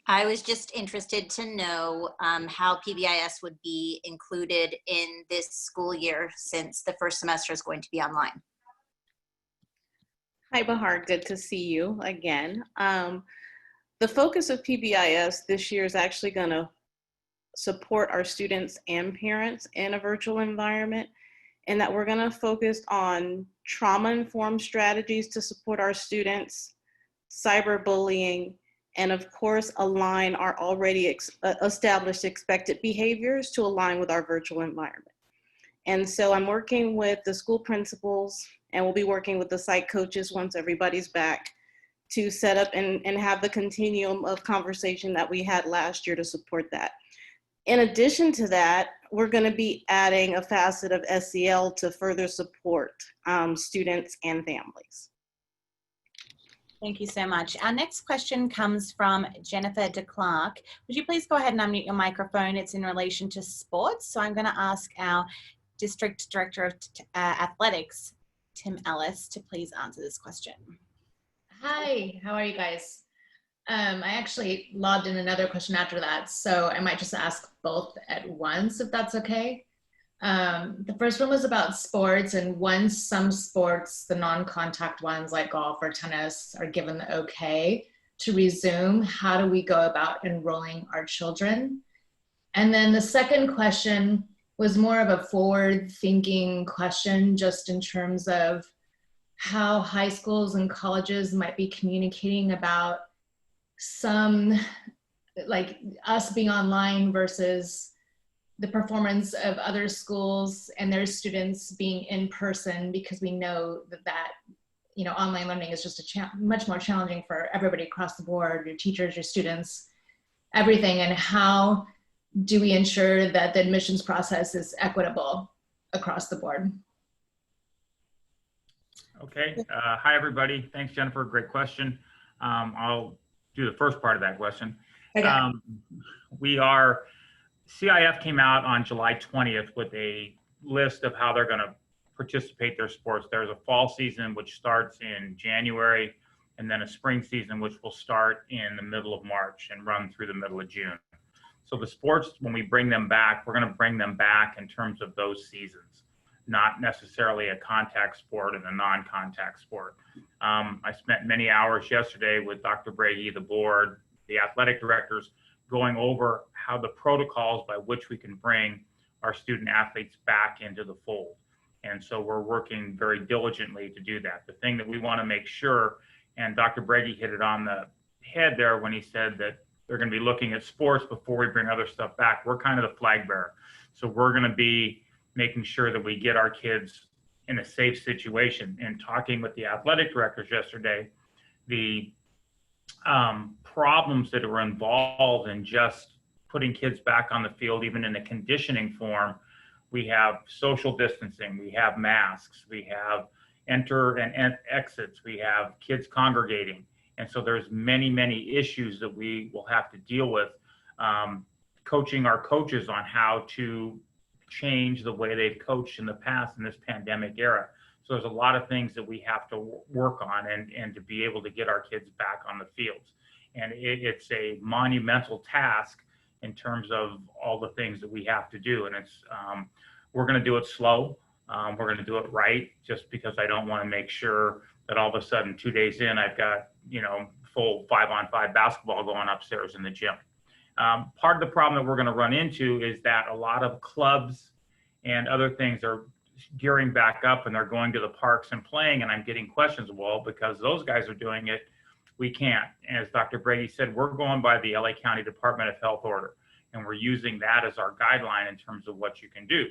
I was just interested to know how PBIS would be included in this school year, since the first semester is going to be online. Hi, Bahar. Good to see you again. The focus of PBIS this year is actually going to support our students and parents in a virtual environment, and that we're going to focus on trauma-informed strategies to support our students, cyberbullying, and of course, align our already established expected behaviors to align with our virtual environment. And so I'm working with the school principals, and we'll be working with the site coaches once everybody's back, to set up and have the continuum of conversation that we had last year to support that. In addition to that, we're going to be adding a facet of SEL to further support students and families. Thank you so much. Our next question comes from Jennifer DeClark. Would you please go ahead and unmute your microphone? It's in relation to sports. So I'm going to ask our District Director of Athletics, Tim Ellis, to please answer this question. Hi, how are you guys? I actually logged in another question after that, so I might just ask both at once, if that's okay. The first one was about sports, and once some sports, the non-contact ones like golf or tennis, are given the okay to resume, how do we go about enrolling our children? And then the second question was more of a forward-thinking question, just in terms of how high schools and colleges might be communicating about some, like us being online versus the performance of other schools and their students being in person, because we know that you know, online learning is just much more challenging for everybody across the board, your teachers, your students, everything. And how do we ensure that the admissions process is equitable across the board? Okay. Hi, everybody. Thanks, Jennifer. Great question. I'll do the first part of that question. Okay. CIF came out on July 20th with a list of how they're going to participate their sports. There's a fall season, which starts in January, and then a spring season, which will start in the middle of March and run through the middle of June. So the sports, when we bring them back, we're going to bring them back in terms of those seasons. not necessarily a contact sport and a non-contact sport. I spent many hours yesterday with Dr. Brady, the board, the athletic directors, going over how the protocols by which we can bring our student athletes back into the fold. And so we're working very diligently to do that. The thing that we want to make sure, and Dr. Brady hit it on the head there when he said that they're going to be looking at sports before we bring other stuff back. We're kind of the flag bearer. So we're going to be making sure that we get our kids in a safe situation. And talking with the athletic directors yesterday, the problems that are involved in just putting kids back on the field, even in a conditioning form, we have social distancing, we have masks, we have enter and exits, we have kids congregating. And so there's many, many issues that we will have to deal with, coaching our coaches on how to change the way they've coached in the past in this pandemic era. So there's a lot of things that we have to work on and to be able to get our kids back on the fields. And it's a monumental task in terms of all the things that we have to do. And it's, we're gonna do it slow. We're gonna do it right, just because I don't wanna make sure that all of a sudden 2 days in, I've got, you know, full 5-on-5 basketball going upstairs in the gym. Part of the problem that we're gonna run into is that a lot of clubs and other things are gearing back up and they're going to the parks and playing, and I'm getting questions, well, because those guys are doing it, we can't. As Dr. Brady said, we're going by the LA County Department of Health order, and we're using that as our guideline in terms of what you can do.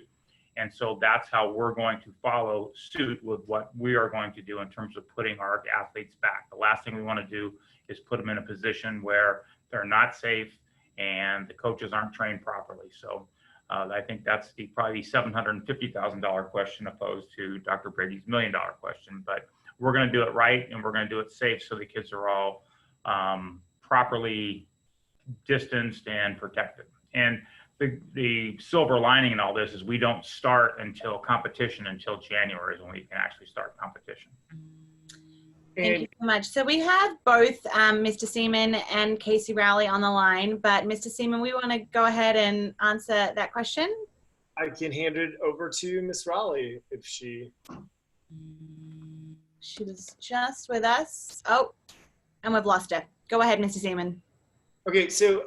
And so that's how we're going to follow suit with what we are going to do in terms of putting our athletes back. The last thing we want to do is put them in a position where they're not safe and the coaches aren't trained properly. So I think that's probably $750,000 question opposed to Dr. Brady's $1 million question. But we're going to do it right, and we're going to do it safe so the kids are all properly distanced and protected. And the silver lining in all this is we don't start until competition until January is when we can actually start competition. Thank you so much. So we have both Mr. Seaman and Casey Rowley on the line, but Mr. Seaman, we want to go ahead and answer that question. I can hand it over to Ms. Rowley if she was just with us. Oh, and we've lost her. Go ahead, Mr. Seaman. Okay, so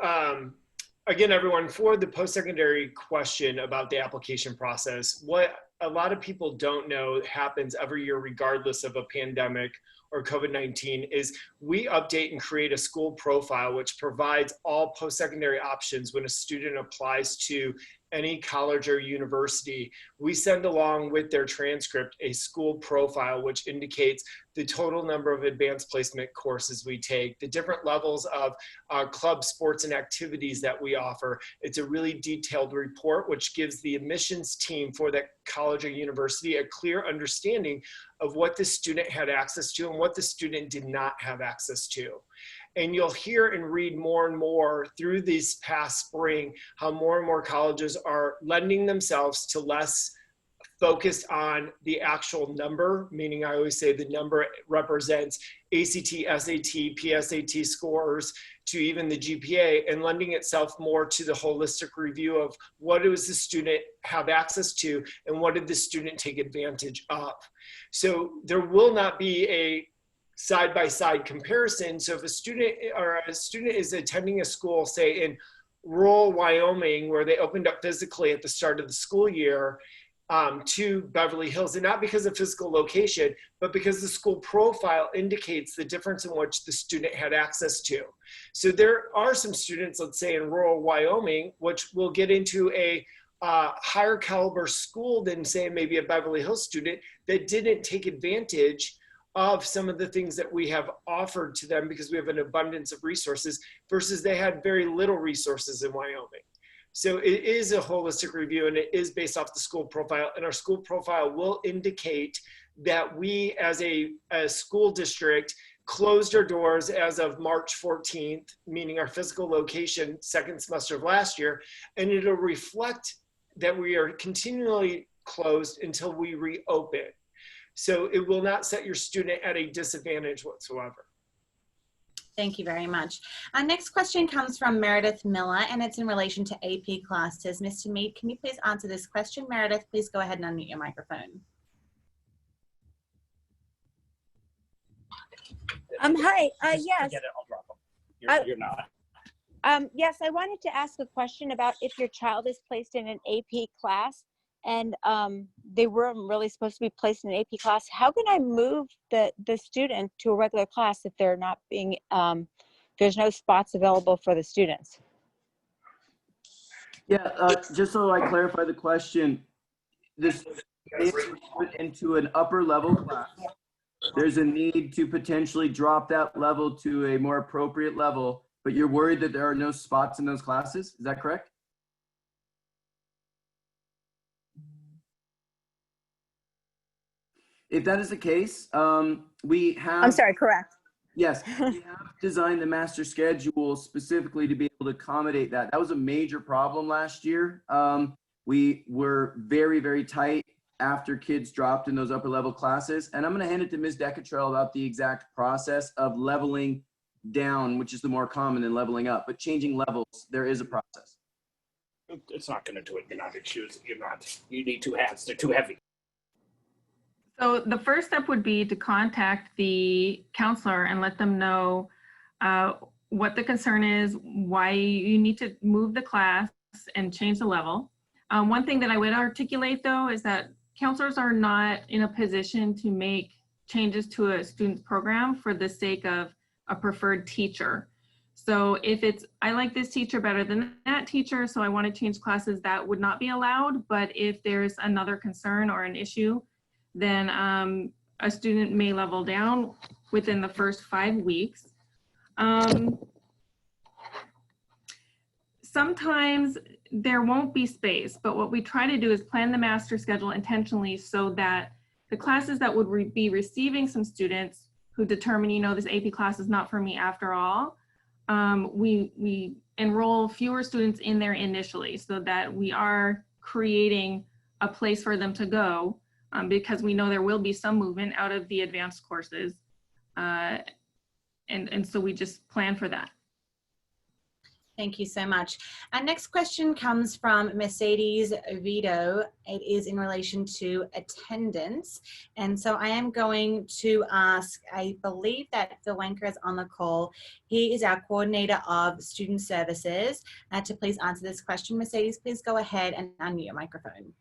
again, everyone, for the post-secondary question about the application process, what a lot of people don't know happens every year regardless of a pandemic or COVID-19 is we update and create a school profile which provides all post-secondary options when a student applies to any college or university. We send along with their transcript a school profile which indicates the total number of advanced placement courses we take, the different levels of club sports and activities that we offer. It's a really detailed report which gives the admissions team for that college or university a clear understanding of what the student had access to and what the student did not have access to. And you'll hear and read more and more through this past spring how more and more colleges are lending themselves to less focused on the actual number, meaning I always say the number represents ACT, SAT, PSAT scores to even the GPA, and lending itself more to the holistic review of what does the student have access to and what did the student take advantage of. So there will not be a side-by-side comparison. So if a student is attending a school, say in rural Wyoming, where they opened up physically at the start of the school year, to Beverly Hills, and not because of physical location, but because the school profile indicates the difference in which the student had access to. So there are some students, let's say in rural Wyoming, which will get into a higher caliber school than say maybe a Beverly Hills student that didn't take advantage of some of the things that we have offered to them because we have an abundance of resources versus they had very little resources in Wyoming. So it is a holistic review and it is based off the school profile, and our school profile will indicate that we as a school district closed our doors as of March 14th, meaning our physical location second semester of last year, and it'll reflect that we are continually closed until we reopen. So it will not set your student at a disadvantage whatsoever. Thank you very much. Our next question comes from Meredith Miller, and it's in relation to AP classes. Mr. Mead, can you please answer this question? Meredith, please go ahead and unmute your microphone. Hi. Yes. Forget it, I'll drop them. You're not. Yes, I wanted to ask a question about if your child is placed in an AP class and they weren't really supposed to be placed in an AP class. How can I move the student to a regular class if they're not being, there's no spots available for the students? Yeah, just so I clarify the question, this is put into an upper level class. There's a need to potentially drop that level to a more appropriate level, but you're worried that there are no spots in those classes? Is that correct? If that is the case, we have— I'm sorry, correct. Yes, we have designed the master schedule specifically to be able to accommodate that. That was a major problem last year. We were very, very tight after kids dropped in those upper level classes. And I'm going to hand it to Ms. Decatrell about the exact process of leveling down, which is the more common than leveling up. But changing levels, there is a process. It's not going to do it. You're not choosing. You need two hands. They're too heavy. So the first step would be to contact the counselor and let them know what the concern is, why you need to move the class and change the level. One thing that I would articulate though is that counselors are not in a position to make changes to a student's program for the sake of a preferred teacher. So if it's, I like this teacher better than that teacher, so I want to change classes, that would not be allowed. But if there's another concern or an issue, then a student may level down within the first 5 weeks. Sometimes there won't be space, but what we try to do is plan the master schedule intentionally so that the classes that would be receiving some students who determine, you know, this AP class is not for me after all, we enroll fewer students in there initially so that we are creating a place for them to go, because we know there will be some movement out of the advanced courses. And so we just plan for that. Thank you so much. Our next question comes from Mercedes Oviedo. It is in relation to attendance. And so I am going to ask, I believe that Phil Wanker is on the call. He is our coordinator of student services, to please answer this question. Mercedes, please go ahead and unmute your microphone.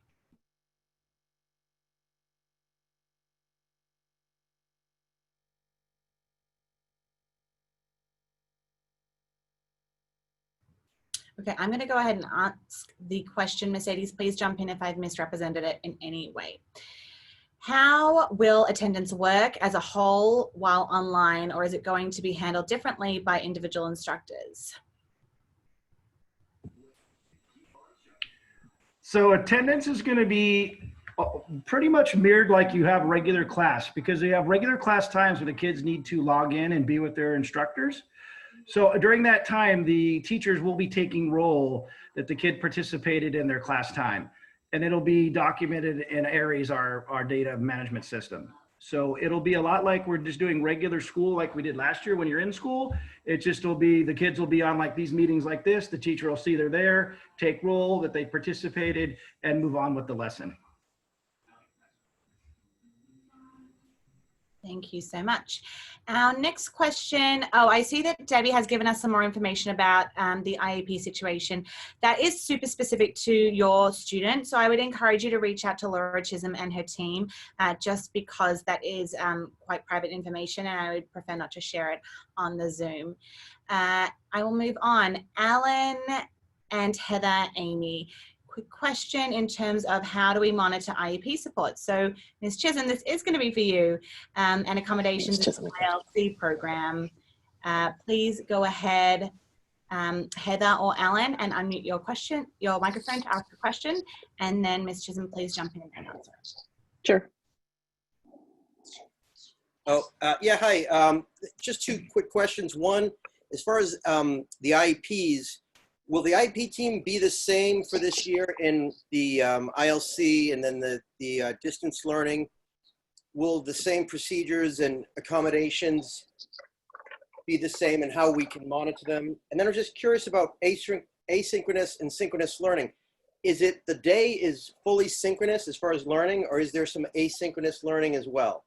Okay, I'm going to go ahead and ask the question. Mercedes, please jump in if I've misrepresented it in any way. How will attendance work as a whole while online, or is it going to be handled differently by individual instructors? So attendance is going to be pretty much mirrored like you have regular class, because you have regular class times where the kids need to log in and be with their instructors. So during that time, the teachers will be taking roll that the kid participated in their class time, and it'll be documented in Aries, our data management system. So it'll be a lot like we're just doing regular school like we did last year when you're in school. It just will be, the kids will be on like these meetings like this. The teacher will see they're there, take roll that they participated, and move on with the lesson. Thank you so much. Our next question, I see that Debbie has given us some more information about the IEP situation. That is super specific to your student. So I would encourage you to reach out to Laura Chisholm and her team, just because that is quite private information, and I would prefer not to share it on the Zoom. I will move on. Alan and Heather, Amy. Quick question in terms of how do we monitor IEP support? So Ms. Chisholm, this is going to be for you, and accommodations in the ILC program. Please go ahead, Heather or Alan, and unmute your microphone to ask the question, and then Ms. Chisholm, please jump in and answer. Sure. Yeah, hi. Just two quick questions. One, as far as the IEPs, will the IEP team be the same for this year in the ILC and then the distance learning? Will the same procedures and accommodations be the same and how we can monitor them? And then I'm just curious about asynchronous and synchronous learning. Is it the day is fully synchronous as far as learning, or is there some asynchronous learning as well?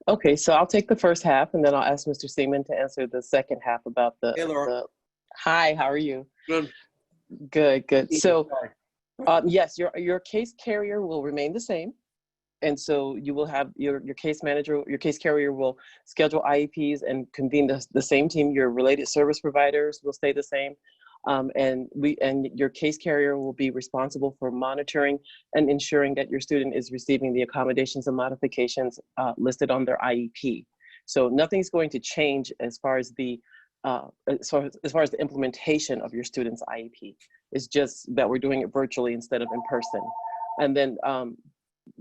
Okay, so I'll take the first half and then I'll ask Mr. Seaman to answer the second half about Hey, Laura. Hi, how are you? Good. Good. So yes, your case carrier will remain the same. And so you will have your case manager, your case carrier will schedule IEPs and convene the same team. Your related service providers will stay the same. And your case carrier will be responsible for monitoring and ensuring that your student is receiving the accommodations and modifications listed on their IEP. So nothing's going to change as far as the implementation of your student's IEP. It's just that we're doing it virtually instead of in person. And then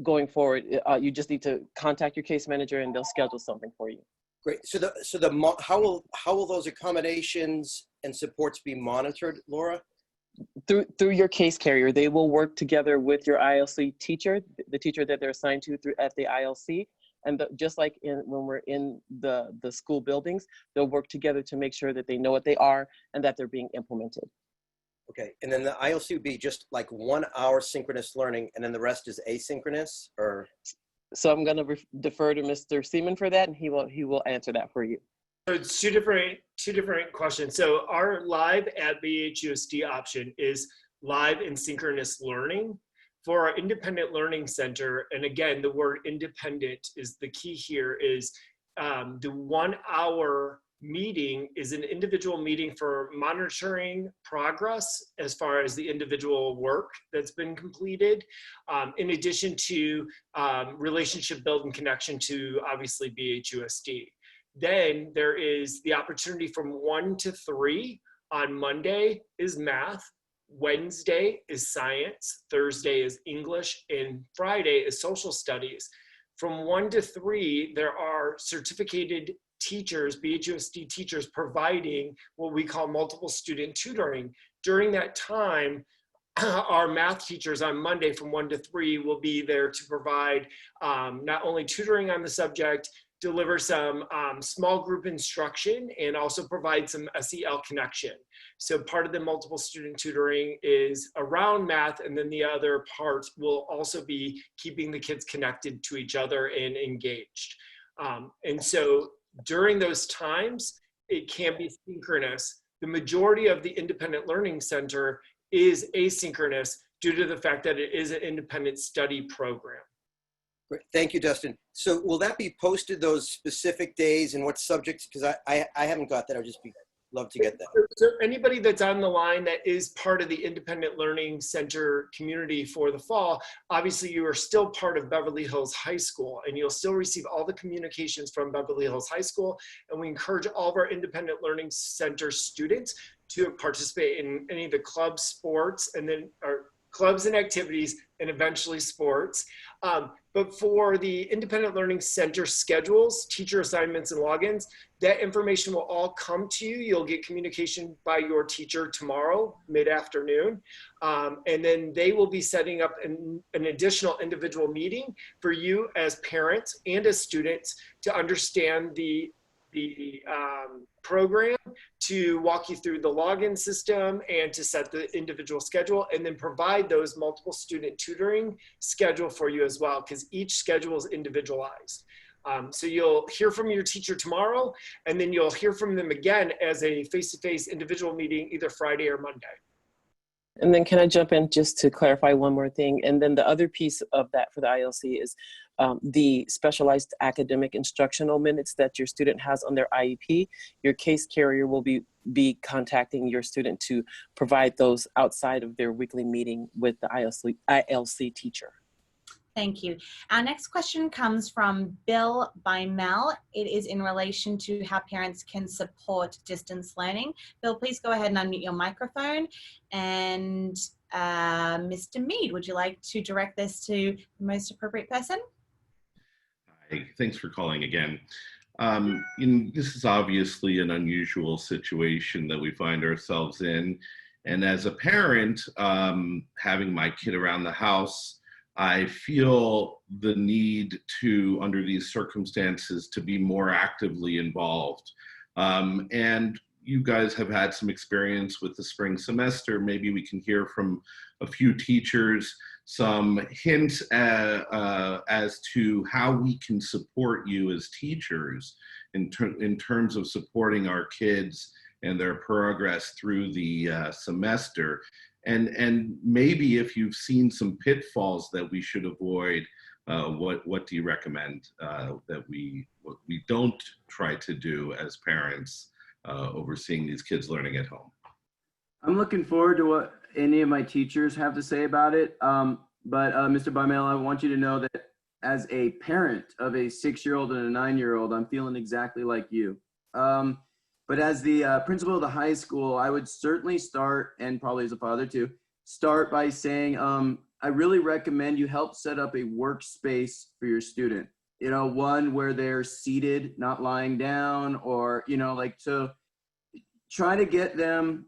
going forward, you just need to contact your case manager and they'll schedule something for you. Great. How will those accommodations and supports be monitored, Laura? Through your case carrier. They will work together with your ILC teacher, the teacher that they're assigned to at the ILC. And just like when we're in the school buildings, they'll work together to make sure that they know what they are and that they're being implemented. Okay, and then the ILC would be just like 1 hour synchronous learning, and then the rest is asynchronous, or? So I'm going to defer to Mr. Seaman for that, and he will answer that for you. So it's two different questions. So our live at BHUSD option is live and synchronous learning. For our independent learning center, and again, the word independent is the key here, is the 1 hour meeting is an individual meeting for monitoring progress as far as the individual work that's been completed, in addition to relationship building connection to obviously BHUSD. Then there is the opportunity from 1 to 3 on Monday is math, Wednesday is science, Thursday is English, and Friday is social studies. From 1 to 3, there are certificated teachers, BHUSD teachers, providing what we call multiple student tutoring. During that time, our math teachers on Monday from 1 to 3 will be there to provide not only tutoring on the subject, deliver some small group instruction, and also provide some SEL connection. So part of the multiple student tutoring is around math, and then the other part will also be keeping the kids connected to each other and engaged. And so during those times, it can be synchronous. The majority of the independent learning center is asynchronous due to the fact that it is an independent study program. Great. Thank you, Dustin. So will that be posted, those specific days, and what subjects? Because I haven't got that. I'd just love to get that. So anybody that's on the line that is part of the Independent Learning Center community for the fall, obviously you are still part of Beverly Hills High School, and you'll still receive all the communications from Beverly Hills High School. And we encourage all of our Independent Learning Center students to participate in any of the club sports, and then our clubs and activities, and eventually sports. But for the Independent Learning Center schedules, teacher assignments, and logins, that information will all come to you. You'll get communication by your teacher tomorrow, mid-afternoon. And then they will be setting up an additional individual meeting for you as parents and as students to understand the program, to walk you through the login system, and to set the individual schedule, and then provide those multiple student tutoring schedule for you as well, because each schedule is individualized. So you'll hear from your teacher tomorrow, and then you'll hear from them again as a face-to-face individual meeting either Friday or Monday. And then can I jump in just to clarify one more thing? And then the other piece of that for the ILC is the specialized academic instructional minutes that your student has on their IEP. Your case carrier will be contacting your student to provide those outside of their weekly meeting with the ILC teacher. Thank you. Our next question comes from Bill Bimel. It is in relation to how parents can support distance learning. Bill, please go ahead and unmute your microphone. And Mr. Mead, would you like to direct this to the most appropriate person? Hi, thanks for calling again. This is obviously an unusual situation that we find ourselves in. And as a parent, having my kid around the house I feel the need to, under these circumstances, to be more actively involved. And you guys have had some experience with the spring semester. Maybe we can hear from a few teachers some hints as to how we can support you as teachers in terms of supporting our kids and their progress through the semester. And maybe if you've seen some pitfalls that we should avoid, what do you recommend that what we don't try to do as parents overseeing these kids learning at home? I'm looking forward to what any of my teachers have to say about it. But Mr. Baumel, I want you to know that as a parent of a 6-year-old and a 9-year-old, I'm feeling exactly like you. But as the principal of the high school, I would certainly start, and probably as a father too, start by saying, I really recommend you help set up a workspace for your student. You know, one where they're seated, not lying down, or, you know, like, to try to get them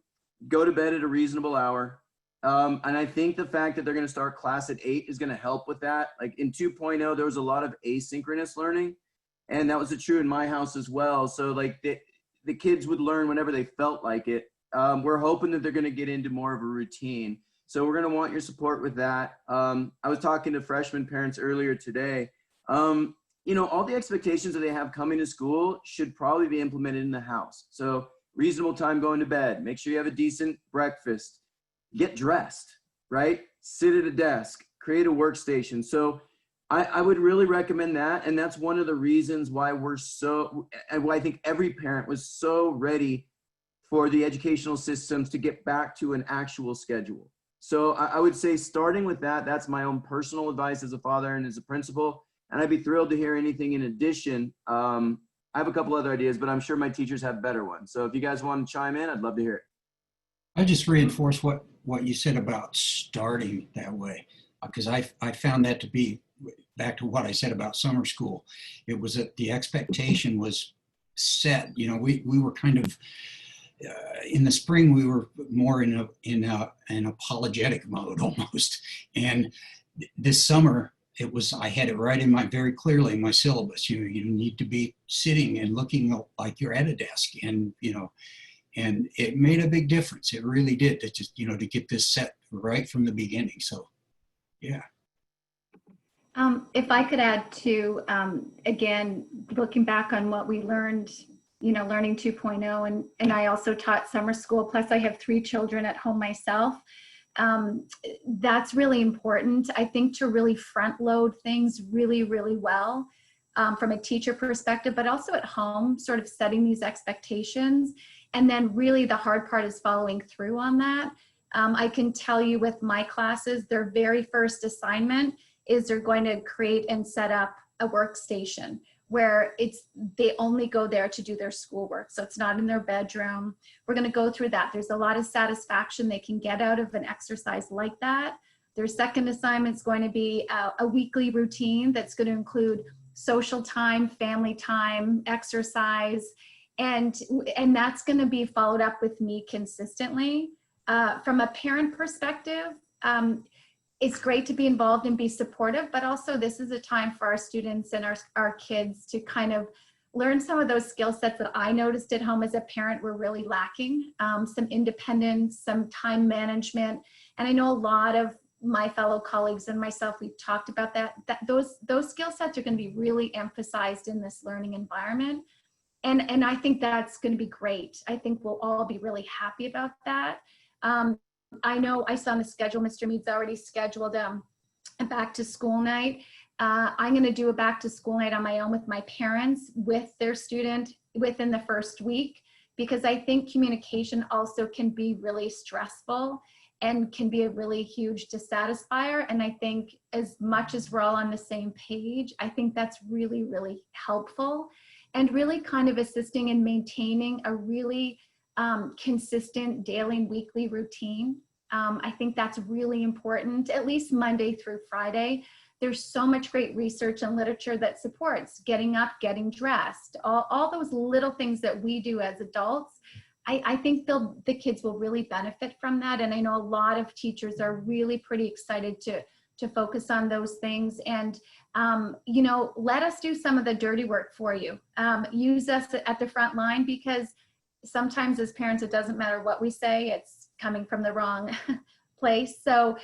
go to bed at a reasonable hour. And I think the fact that they're going to start class at 8 is going to help with that. Like in 2.0, there was a lot of asynchronous learning, and that was true in my house as well. So like the kids would learn whenever they felt like it. We're hoping that they're going to get into more of a routine. So we're going to want your support with that. I was talking to freshman parents earlier today. You know, all the expectations that they have coming to school should probably be implemented in the house. So reasonable time going to bed, make sure you have a decent breakfast, get dressed, right? Sit at a desk, create a workstation. So I would really recommend that. And that's one of the reasons why why I think every parent was so ready for the educational systems to get back to an actual schedule. So I would say starting with that, that's my own personal advice as a father and as a principal. And I'd be thrilled to hear anything in addition. I have a couple other ideas, but I'm sure my teachers have better ones. So if you guys want to chime in, I'd love to hear it. I just reinforce what you said about starting that way, because I found that to be, back to what I said about summer school, it was that the expectation was set. You know, we were kind of, in the spring, we were more in an apologetic mode almost. And this summer, I had it right very clearly in my syllabus. You know, you need to be sitting and looking like you're at a desk, and, you know, and it made a big difference. It really did, to just, you know, to get this set right from the beginning. So, yeah. If I could add to, again, looking back on what we learned, you know, learning 2.0, and I also taught summer school, plus I have 3 children at home myself. That's really important, I think, to really front load things really, really well from a teacher perspective, but also at home, sort of setting these expectations. And then really the hard part is following through on that. I can tell you with my classes, their very first assignment is they're going to create and set up a workstation where they only go there to do their schoolwork. So it's not in their bedroom. We're going to go through that. There's a lot of satisfaction they can get out of an exercise like that. Their second assignment is going to be a weekly routine that's going to include social time, family time, exercise, and that's going to be followed up with me consistently. From a parent perspective, it's great to be involved and be supportive, but also this is a time for our students and our kids to kind of learn some of those skill sets that I noticed at home as a parent were really lacking. Some independence, some time management. And I know a lot of my fellow colleagues and myself, we've talked about that those skill sets are going to be really emphasized in this learning environment. And I think that's going to be great. I think we'll all be really happy about that. I know I saw on the schedule, Mr. Mead's already scheduled a back to school night. I'm going to do a back to school night on my own with my parents, with their student within the first week, because I think communication also can be really stressful and can be a really huge dissatisfier. And I think as much as we're all on the same page, I think that's really, really helpful and really kind of assisting in maintaining a really consistent daily and weekly routine. I think that's really important, at least Monday through Friday. There's so much great research and literature that supports getting up, getting dressed, all those little things that we do as adults. I think the kids will really benefit from that. And I know a lot of teachers are really pretty excited to focus on those things. And, you know, let us do some of the dirty work for you. Use us at the front line, because sometimes as parents, it doesn't matter what we say, it's coming from the wrong place. So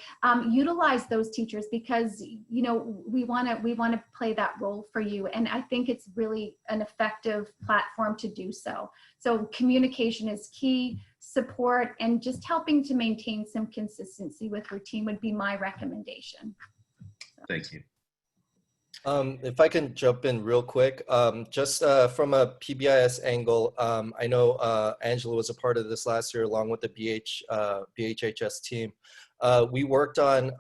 utilize those teachers, because, you know, we want to play that role for you. And I think it's really an effective platform to do so. So communication is key, support, and just helping to maintain some consistency with routine would be my recommendation. Thank you. If I can jump in real quick, just from a PBIS angle, I know Angela was a part of this last year along with the BHHS team. We worked on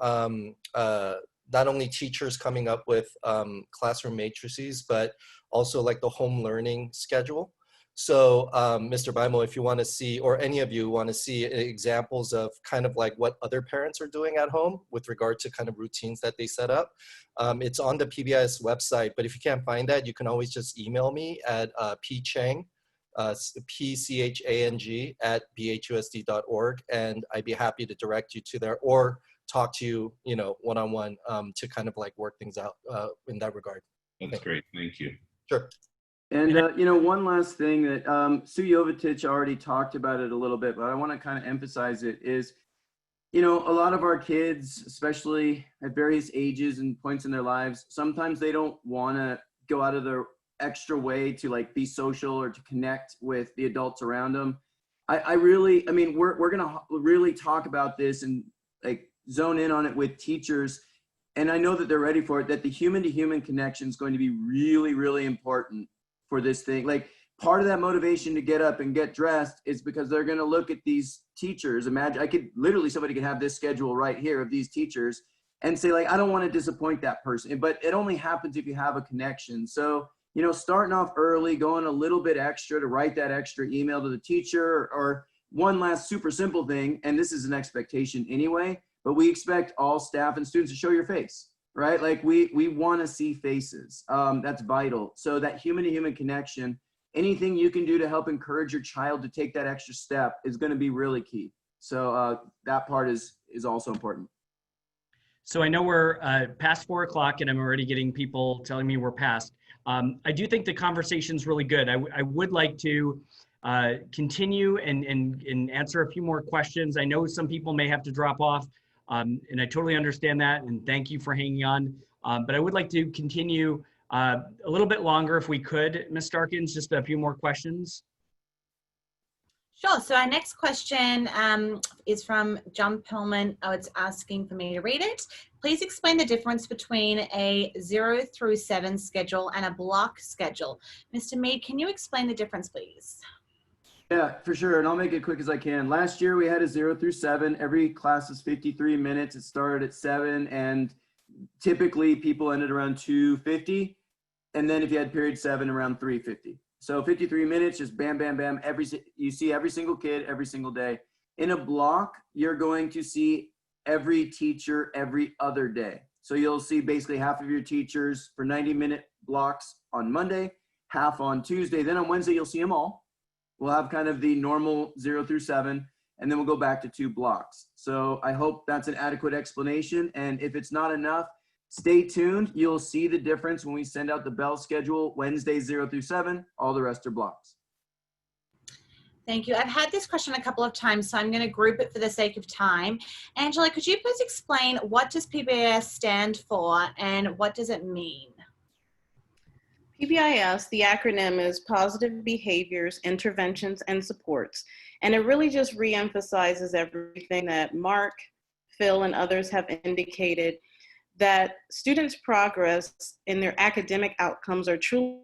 not only teachers coming up with classroom matrices, but also like the home learning schedule. So Mr. Bimo, if you want to see, or any of you want to see examples of kind of like what other parents are doing at home with regard to kind of routines that they set up, it's on the PBIS website. But if you can't find that, you can always just email me at pchang, PCHANG @bhusd.org, and I'd be happy to direct you to there or talk to you, you know, one-on-one to kind of like work things out in that regard. That's great. Thank you. Sure. And, you know, one last thing that Sue Jovicic already talked about it a little bit, but I want to kind of emphasize it is, you know, a lot of our kids, especially at various ages and points in their lives, sometimes they don't want to go out of their extra way to like be social or to connect with the adults around them. I mean, we're going to really talk about this and like zone in on it with teachers. And I know that they're ready for it, that the human to human connection is going to be really, really important for this thing. Like part of that motivation to get up and get dressed is because they're going to look at these teachers. Imagine somebody could have this schedule right here of these teachers and say like, I don't want to disappoint that person, but it only happens if you have a connection. So, you know, starting off early, going a little bit extra to write that extra email to the teacher, or one last super simple thing. And this is an expectation anyway, but we expect all staff and students to show your face. Right? Like we want to see faces. That's vital. So that human to human connection, anything you can do to help encourage your child to take that extra step is going to be really key. So that part is also important. So I know we're past 4 o'clock and I'm already getting people telling me we're past. I do think the conversation's really good. I would like to continue and answer a few more questions. I know some people may have to drop off. And I totally understand that, and thank you for hanging on. But I would like to continue a little bit longer if we could, Ms. Starkins, just a few more questions. Sure. So our next question is from John Pillman. Oh, it's asking for me to read it. Please explain the difference between a 0 through 7 schedule and a block schedule. Mr. Mead, can you explain the difference, please? Yeah, for sure. And I'll make it quick as I can. Last year we had a 0 through 7. Every class is 53 minutes. It started at 7 and typically people ended around 2:50. And then if you had period 7, around 3:50. So 53 minutes, just bam, bam, bam. You see every single kid every single day. In a block, you're going to see every teacher every other day. So you'll see basically half of your teachers for 90-minute blocks on Monday, half on Tuesday. Then on Wednesday, you'll see them all. We'll have kind of the normal 0 through 7, and then we'll go back to 2 blocks. So I hope that's an adequate explanation. And if it's not enough, stay tuned. You'll see the difference when we send out the bell schedule, Wednesday 0 through 7, all the rest are blocks. Thank you. I've had this question a couple of times, so I'm going to group it for the sake of time. Angela, could you please explain what does PBIS stand for and what does it mean? PBIS, the acronym is Positive Behaviors, Interventions, and Supports. And it really just reemphasizes everything that Mark, Phil, and others have indicated, that students' progress in their academic outcomes are truly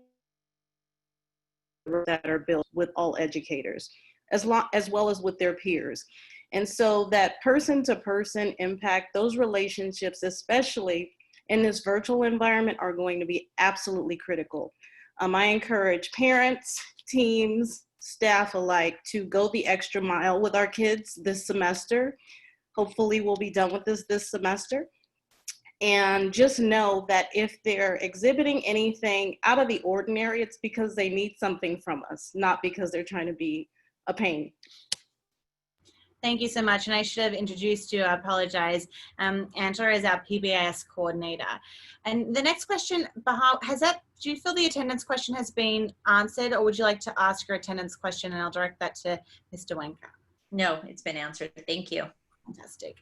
that are built with all educators, as well as with their peers. And so that person-to-person impact, those relationships, especially in this virtual environment, are going to be absolutely critical. I encourage parents, teams, staff alike to go the extra mile with our kids this semester. Hopefully we'll be done with this semester. And just know that if they're exhibiting anything out of the ordinary, it's because they need something from us, not because they're trying to be a pain. Thank you so much. And I should have introduced you. I apologize. Angela is our PBIS coordinator. And the next question, do you feel the attendance question has been answered, or would you like to ask your attendance question? And I'll direct that to Mr. Wenka. No, it's been answered. Thank you. Fantastic.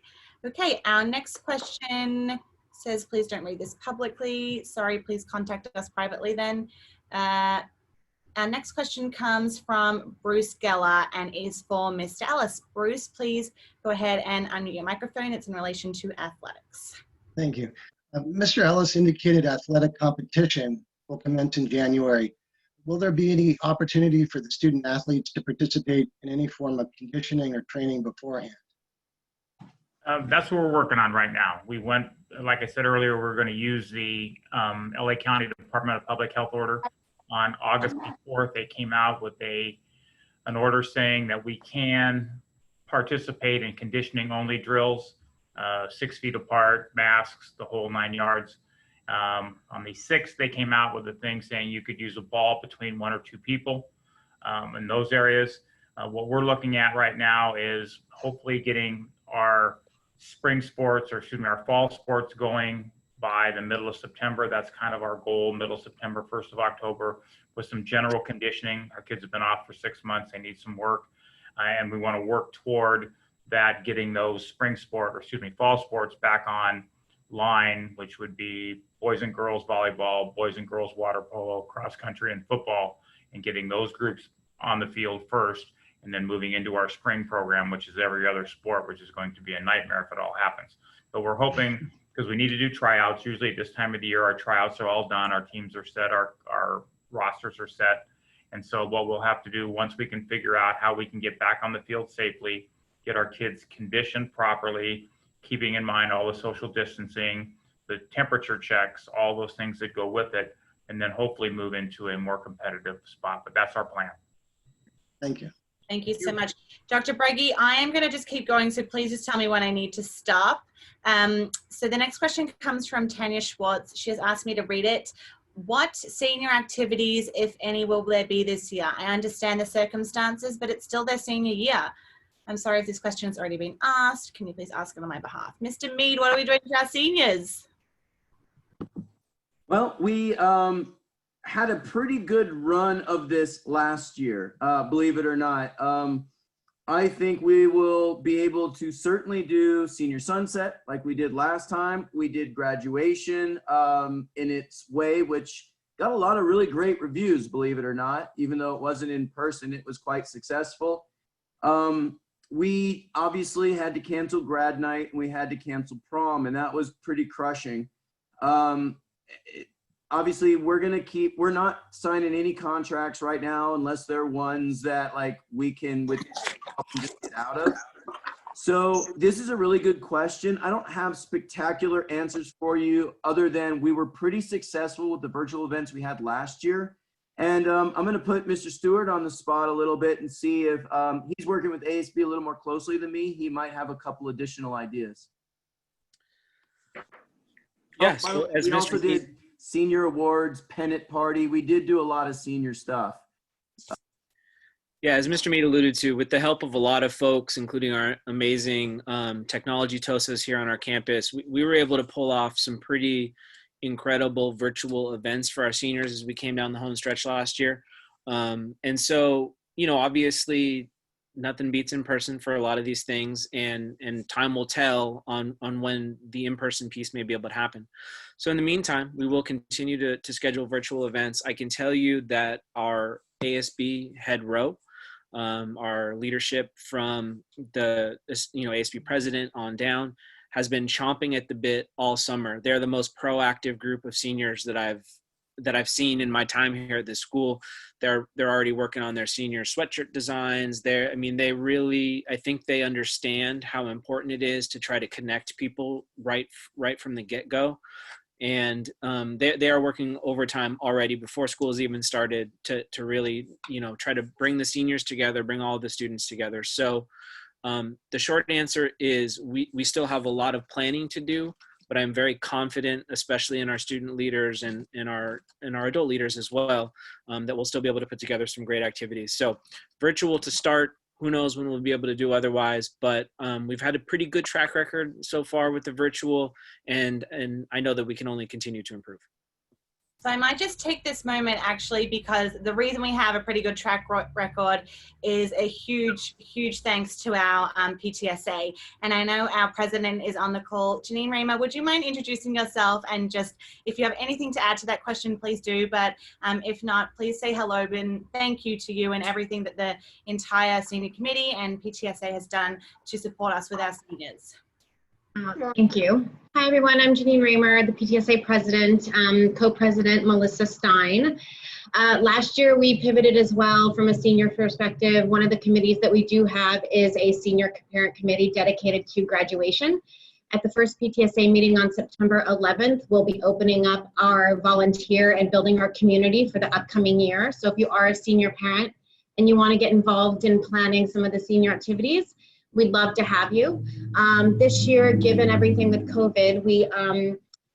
Okay, our next question says, please don't read this publicly. Sorry, please contact us privately then. Our next question comes from Bruce Geller and is for Mr. Ellis. Bruce, please go ahead and unmute your microphone. It's in relation to athletics. Thank you. Mr. Ellis indicated athletic competition will commence in January. Will there be any opportunity for the student athletes to participate in any form of conditioning or training beforehand? That's what we're working on right now. We went, like I said earlier, we're going to use the LA County Department of Public Health order. On August 4th, they came out with an order saying that we can participate in conditioning only drills, 6 feet apart, masks, the whole 9 yards. On the 6th, they came out with a thing saying you could use a ball between 1 or 2 people in those areas. What we're looking at right now is hopefully getting our spring sports, or excuse me, our fall sports going by the middle of September. That's kind of our goal, middle of September, 1st of October, with some general conditioning. Our kids have been off for 6 months. They need some work. And we want to work toward that, getting those fall sports back online, which would be boys and girls volleyball, boys and girls water polo, cross country, and football, and getting those groups on the field first, and then moving into our spring program, which is every other sport, which is going to be a nightmare if it all happens. But we're hoping, because we need to do tryouts. Usually at this time of the year, our tryouts are all done, our teams are set, our rosters are set. And so what we'll have to do, once we can figure out how we can get back on the field safely, get our kids conditioned properly, keeping in mind all the social distancing, the temperature checks, all those things that go with it, and then hopefully move into a more competitive spot. But that's our plan. Thank you. Thank you so much. Dr. Breggy, I am going to just keep going, so please just tell me when I need to stop. So the next question comes from Tanya Schwartz. She has asked me to read it. What senior activities, if any, will there be this year? I understand the circumstances, but it's still their senior year. I'm sorry if this question has already been asked. Can you please ask it on my behalf? Mr. Mead, what are we doing for our seniors? Well, we had a pretty good run of this last year, believe it or not. I think we will be able to certainly do senior sunset like we did last time. We did graduation in its way, which got a lot of really great reviews, believe it or not. Even though it wasn't in person, it was quite successful. We obviously had to cancel grad night, and we had to cancel prom, and that was pretty crushing. Obviously, we're not signing any contracts right now unless they're ones that like we can just get out of. So this is a really good question. I don't have spectacular answers for you other than we were pretty successful with the virtual events we had last year. And I'm going to put Mr. Stewart on the spot a little bit and see if he's working with ASB a little more closely than me. He might have a couple additional ideas. Yeah, so as we Mr. also did senior awards, pennant party. We did do a lot of senior stuff. Yeah, as Mr. Mead alluded to, with the help of a lot of folks, including our amazing technology TOSAs here on our campus, we were able to pull off some pretty incredible virtual events for our seniors as we came down the home stretch last year. And so, obviously nothing beats in person for a lot of these things, and time will tell on when the in-person piece may be able to happen. So in the meantime, we will continue to schedule virtual events. I can tell you that our ASB head row, our leadership from the ASB president on down, has been chomping at the bit all summer. They're the most proactive group of seniors that I've seen in my time here at this school. They're already working on their senior sweatshirt designs. They really, I think they understand how important it is to try to connect people right from the get-go. And they are working overtime already before school has even started to really, try to bring the seniors together, bring all the students together. So the short answer is we still have a lot of planning to do, but I'm very confident, especially in our student leaders and in our adult leaders as well, that we'll still be able to put together some great activities. So virtual to start, who knows when we'll be able to do otherwise, but we've had a pretty good track record so far with the virtual, and I know that we can only continue to improve. So I might just take this moment actually, because the reason we have a pretty good track record is a huge, huge thanks to our PTSA. And I know our president is on the call. Janine Raymer, would you mind introducing yourself, and just if you have anything to add to that question, please do. But if not, please say hello and thank you to you and everything that the entire senior committee and PTSA has done to support us with our seniors. Thank you. Hi, everyone. I'm Janine Raymer, the PTSA president, co-president Melissa Stein. Last year, we pivoted as well from a senior perspective. One of the committees that we do have is a senior parent committee dedicated to graduation. At the first PTSA meeting on September 11th, we'll be opening up our volunteer and building our community for the upcoming year. So if you are a senior parent and you want to get involved in planning some of the senior activities, we'd love to have you. This year, given everything with COVID,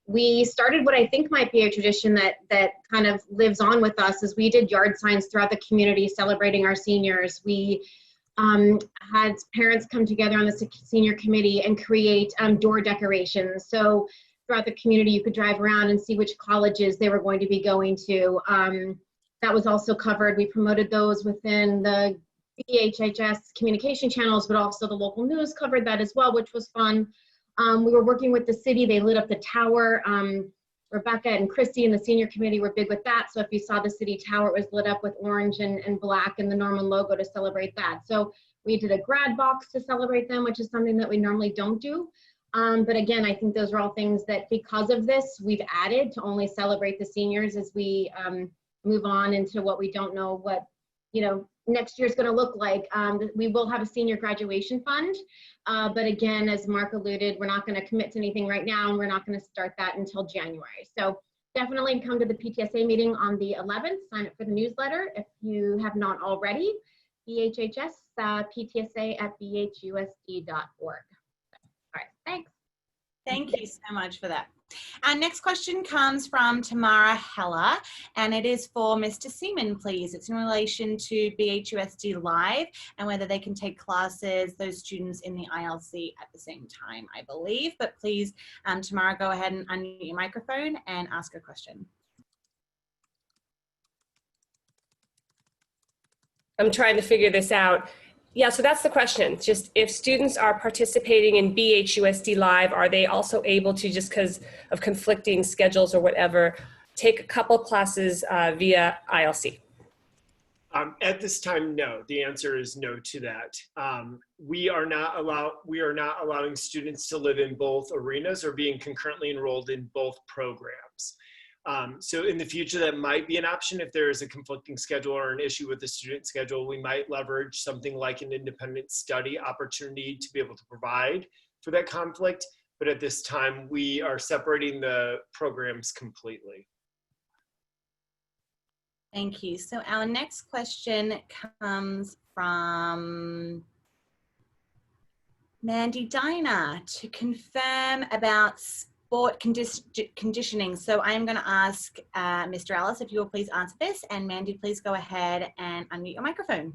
we started what I think might be a tradition that kind of lives on with us, is we did yard signs throughout the community celebrating our seniors. We had parents come together on the senior committee and create door decorations. So throughout the community, you could drive around and see which colleges they were going to be going to. That was also covered. We promoted those within the BHHS communication channels, but also the local news covered that as well, which was fun. We were working with the city. They lit up the tower. Rebecca and Christy and the senior committee were big with that. So if you saw the city tower, it was lit up with orange and black and the Norman logo to celebrate that. So we did a grad box to celebrate them, which is something that we normally don't do. But again, I think those are all things that because of this, we've added to only celebrate the seniors as we move on into what we don't know what, next year's going to look like. We will have a senior graduation fund, but again, as Mark alluded, we're not going to commit to anything right now, and we're not going to start that until January. So definitely come to the PTSA meeting on the 11th. Sign up for the newsletter if you have not already. BHHS PTSA at bhusd.org. All right, thanks. Thank you so much for that. Our next question comes from Tamara Heller, and it is for Mr. Seaman, please. It's in relation to BHUSD Live and whether they can take classes, those students in the ILC at the same time, I believe. But please, Tamara, go ahead and unmute your microphone and ask a question. I'm trying to figure this out. Yeah, so that's the question. Just if students are participating in BHUSD Live, are they also able to, just because of conflicting schedules or whatever, take a couple classes via ILC? At this time, no. The answer is no to that. We are not allowing students to live in both arenas or being concurrently enrolled in both programs. So in the future, that might be an option. If there is a conflicting schedule or an issue with the student schedule, we might leverage something like an independent study opportunity to be able to provide for that conflict. But at this time, we are separating the programs completely. Thank you. So our next question comes from Mandy Diner to confirm about sport conditioning. So I'm going to ask Mr. Ellis if you will please answer this, and Mandy, please go ahead and unmute your microphone.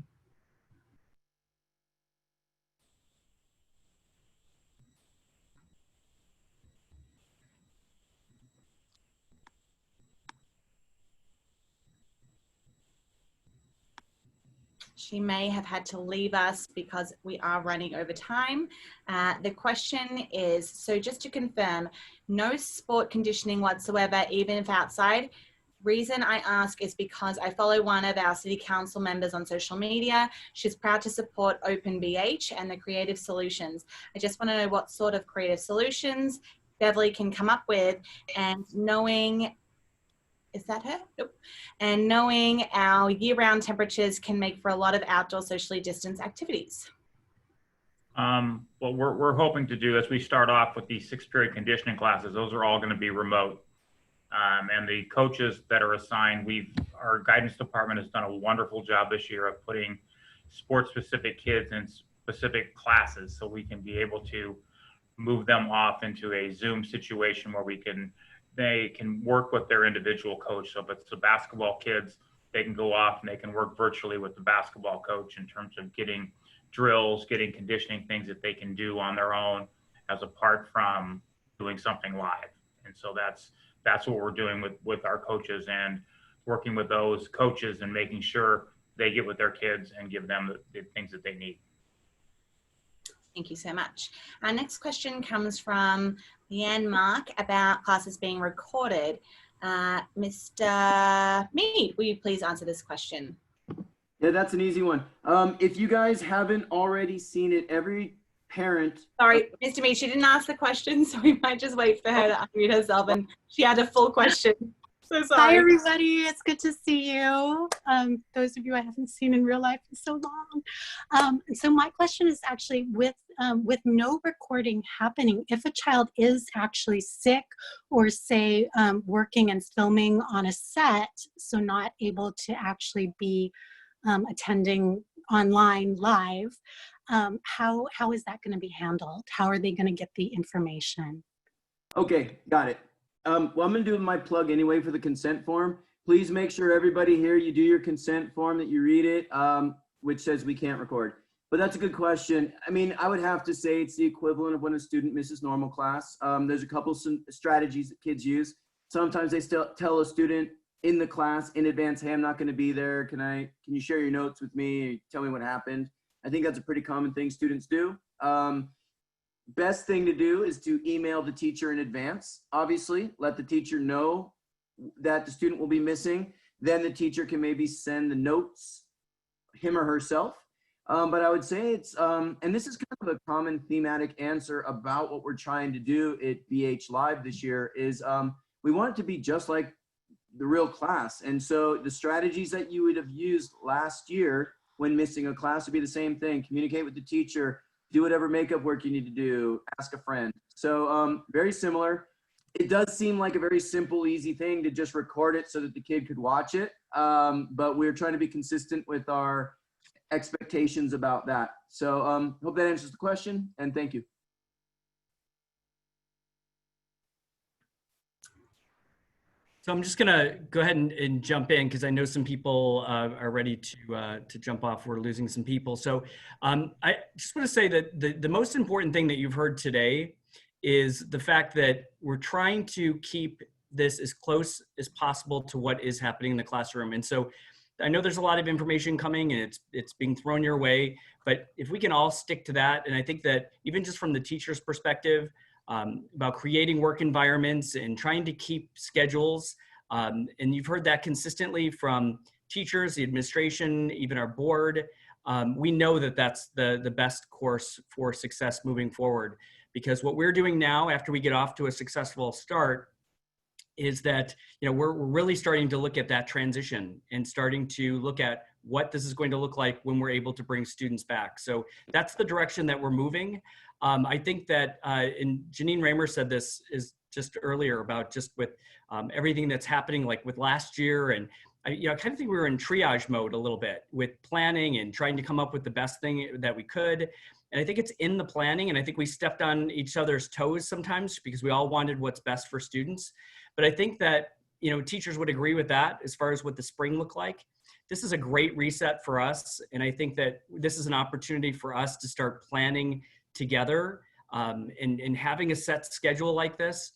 She may have had to leave us because we are running over time. The question is, so just to confirm, no sport conditioning whatsoever, even if outside. Reason I ask is because I follow one of our city council members on social media. She's proud to support Open BH and the creative solutions. I just want to know what sort of creative solutions Beverly can come up with, and knowing, is that her? Nope. And knowing our year-round temperatures can make for a lot of outdoor socially distanced activities. What we're hoping to do as we start off with these 6-period conditioning classes, those are all going to be remote. And the coaches that are assigned, our guidance department has done a wonderful job this year of putting sport-specific kids in specific classes, so we can be able to move them off into a Zoom situation where they can work with their individual coach. So if it's the basketball kids, they can go off and they can work virtually with the basketball coach in terms of getting drills, getting conditioning things that they can do on their own as apart from doing something live. And so that's what we're doing with our coaches and working with those coaches and making sure they get with their kids and give them the things that they need. Thank you so much. Our next question comes from Leanne Mark about classes being recorded. Mr. Mead, will you please answer this question? Yeah, that's an easy one. If you guys haven't already seen it, every parent. Sorry, Mr. Mead, she didn't ask the question, so we might just wait for her to unmute herself, and she had a full question. So sorry. Hi, everybody. It's good to see you. Those of you I haven't seen in real life in so long. So my question is actually with no recording happening, if a child is actually sick or say working and filming on a set, so not able to actually be attending online live, how is that going to be handled? How are they going to get the information? Okay, got it. Well, I'm going to do my plug anyway for the consent form. Please make sure everybody here, you do your consent form, that you read it, which says we can't record. But that's a good question. I mean, I would have to say it's the equivalent of when a student misses normal class. There's a couple strategies that kids use. Sometimes they still tell a student in the class in advance, hey, I'm not going to be there. Can you share your notes with me? Tell me what happened. I think that's a pretty common thing students do. Best thing to do is to email the teacher in advance. Obviously, let the teacher know that the student will be missing. Then the teacher can maybe send the notes, him or herself. But I would say it's, and this is kind of a common thematic answer about what we're trying to do at BH Live this year is we want it to be just like the real class. And so the strategies that you would have used last year when missing a class would be the same thing. Communicate with the teacher, do whatever makeup work you need to do, ask a friend. So very similar. It does seem like a very simple, easy thing to just record it so that the kid could watch it. But we're trying to be consistent with our expectations about that. So hope that answers the question, and thank you. So I'm just gonna go ahead and jump in because I know some people are ready to jump off. We're losing some people. So I just want to say that the most important thing that you've heard today is the fact that we're trying to keep this as close as possible to what is happening in the classroom. And so I know there's a lot of information coming and it's being thrown your way, but if we can all stick to that, and I think that even just from the teacher's perspective, about creating work environments and trying to keep schedules. And you've heard that consistently from teachers, the administration, even our board. We know that that's the best course for success moving forward, because what we're doing now after we get off to a successful start is that, you know, we're really starting to look at that transition and starting to look at what this is going to look like when we're able to bring students back. So that's the direction that we're moving. I think that, and Janine Raymer said this is just earlier about just with everything that's happening, like with last year. And I kind of think we were in triage mode a little bit with planning and trying to come up with the best thing that we could. And I think it's in the planning. And I think we stepped on each other's toes sometimes because we all wanted what's best for students. But I think that, you know, teachers would agree with that as far as what the spring looked like. This is a great reset for us. And I think that this is an opportunity for us to start planning together and having a set schedule like this,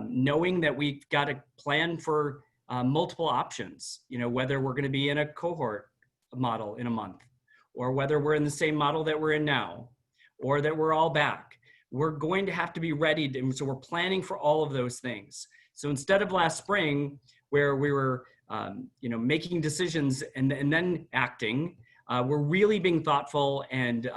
knowing that we've got to plan for multiple options, you know, whether we're going to be in a cohort model in a month, or whether we're in the same model that we're in now, or that we're all back. We're going to have to be ready. So we're planning for all of those things. So instead of last spring, where we were, you know, making decisions and then acting, we're really being thoughtful and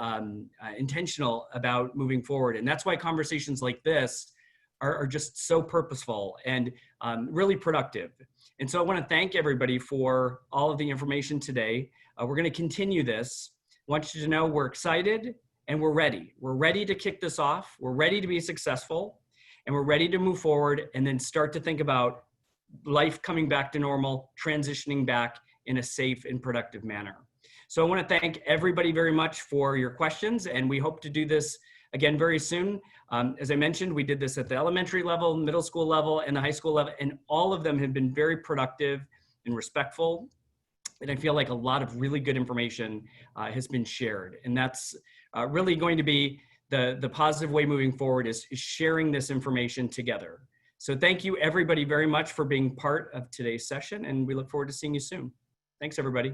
intentional about moving forward. And that's why conversations like this are just so purposeful and really productive. And so I want to thank everybody for all of the information today. We're going to continue this. I want you to know we're excited and we're ready. We're ready to kick this off. We're ready to be successful, and we're ready to move forward and then start to think about life coming back to normal, transitioning back in a safe and productive manner. So I want to thank everybody very much for your questions, and we hope to do this again very soon. As I mentioned, we did this at the elementary level, middle school level, and the high school level, and all of them have been very productive and respectful. And I feel like a lot of really good information has been shared. And that's really going to be the positive way moving forward, is sharing this information together. So thank you everybody very much for being part of today's session, and we look forward to seeing you soon. Thanks everybody.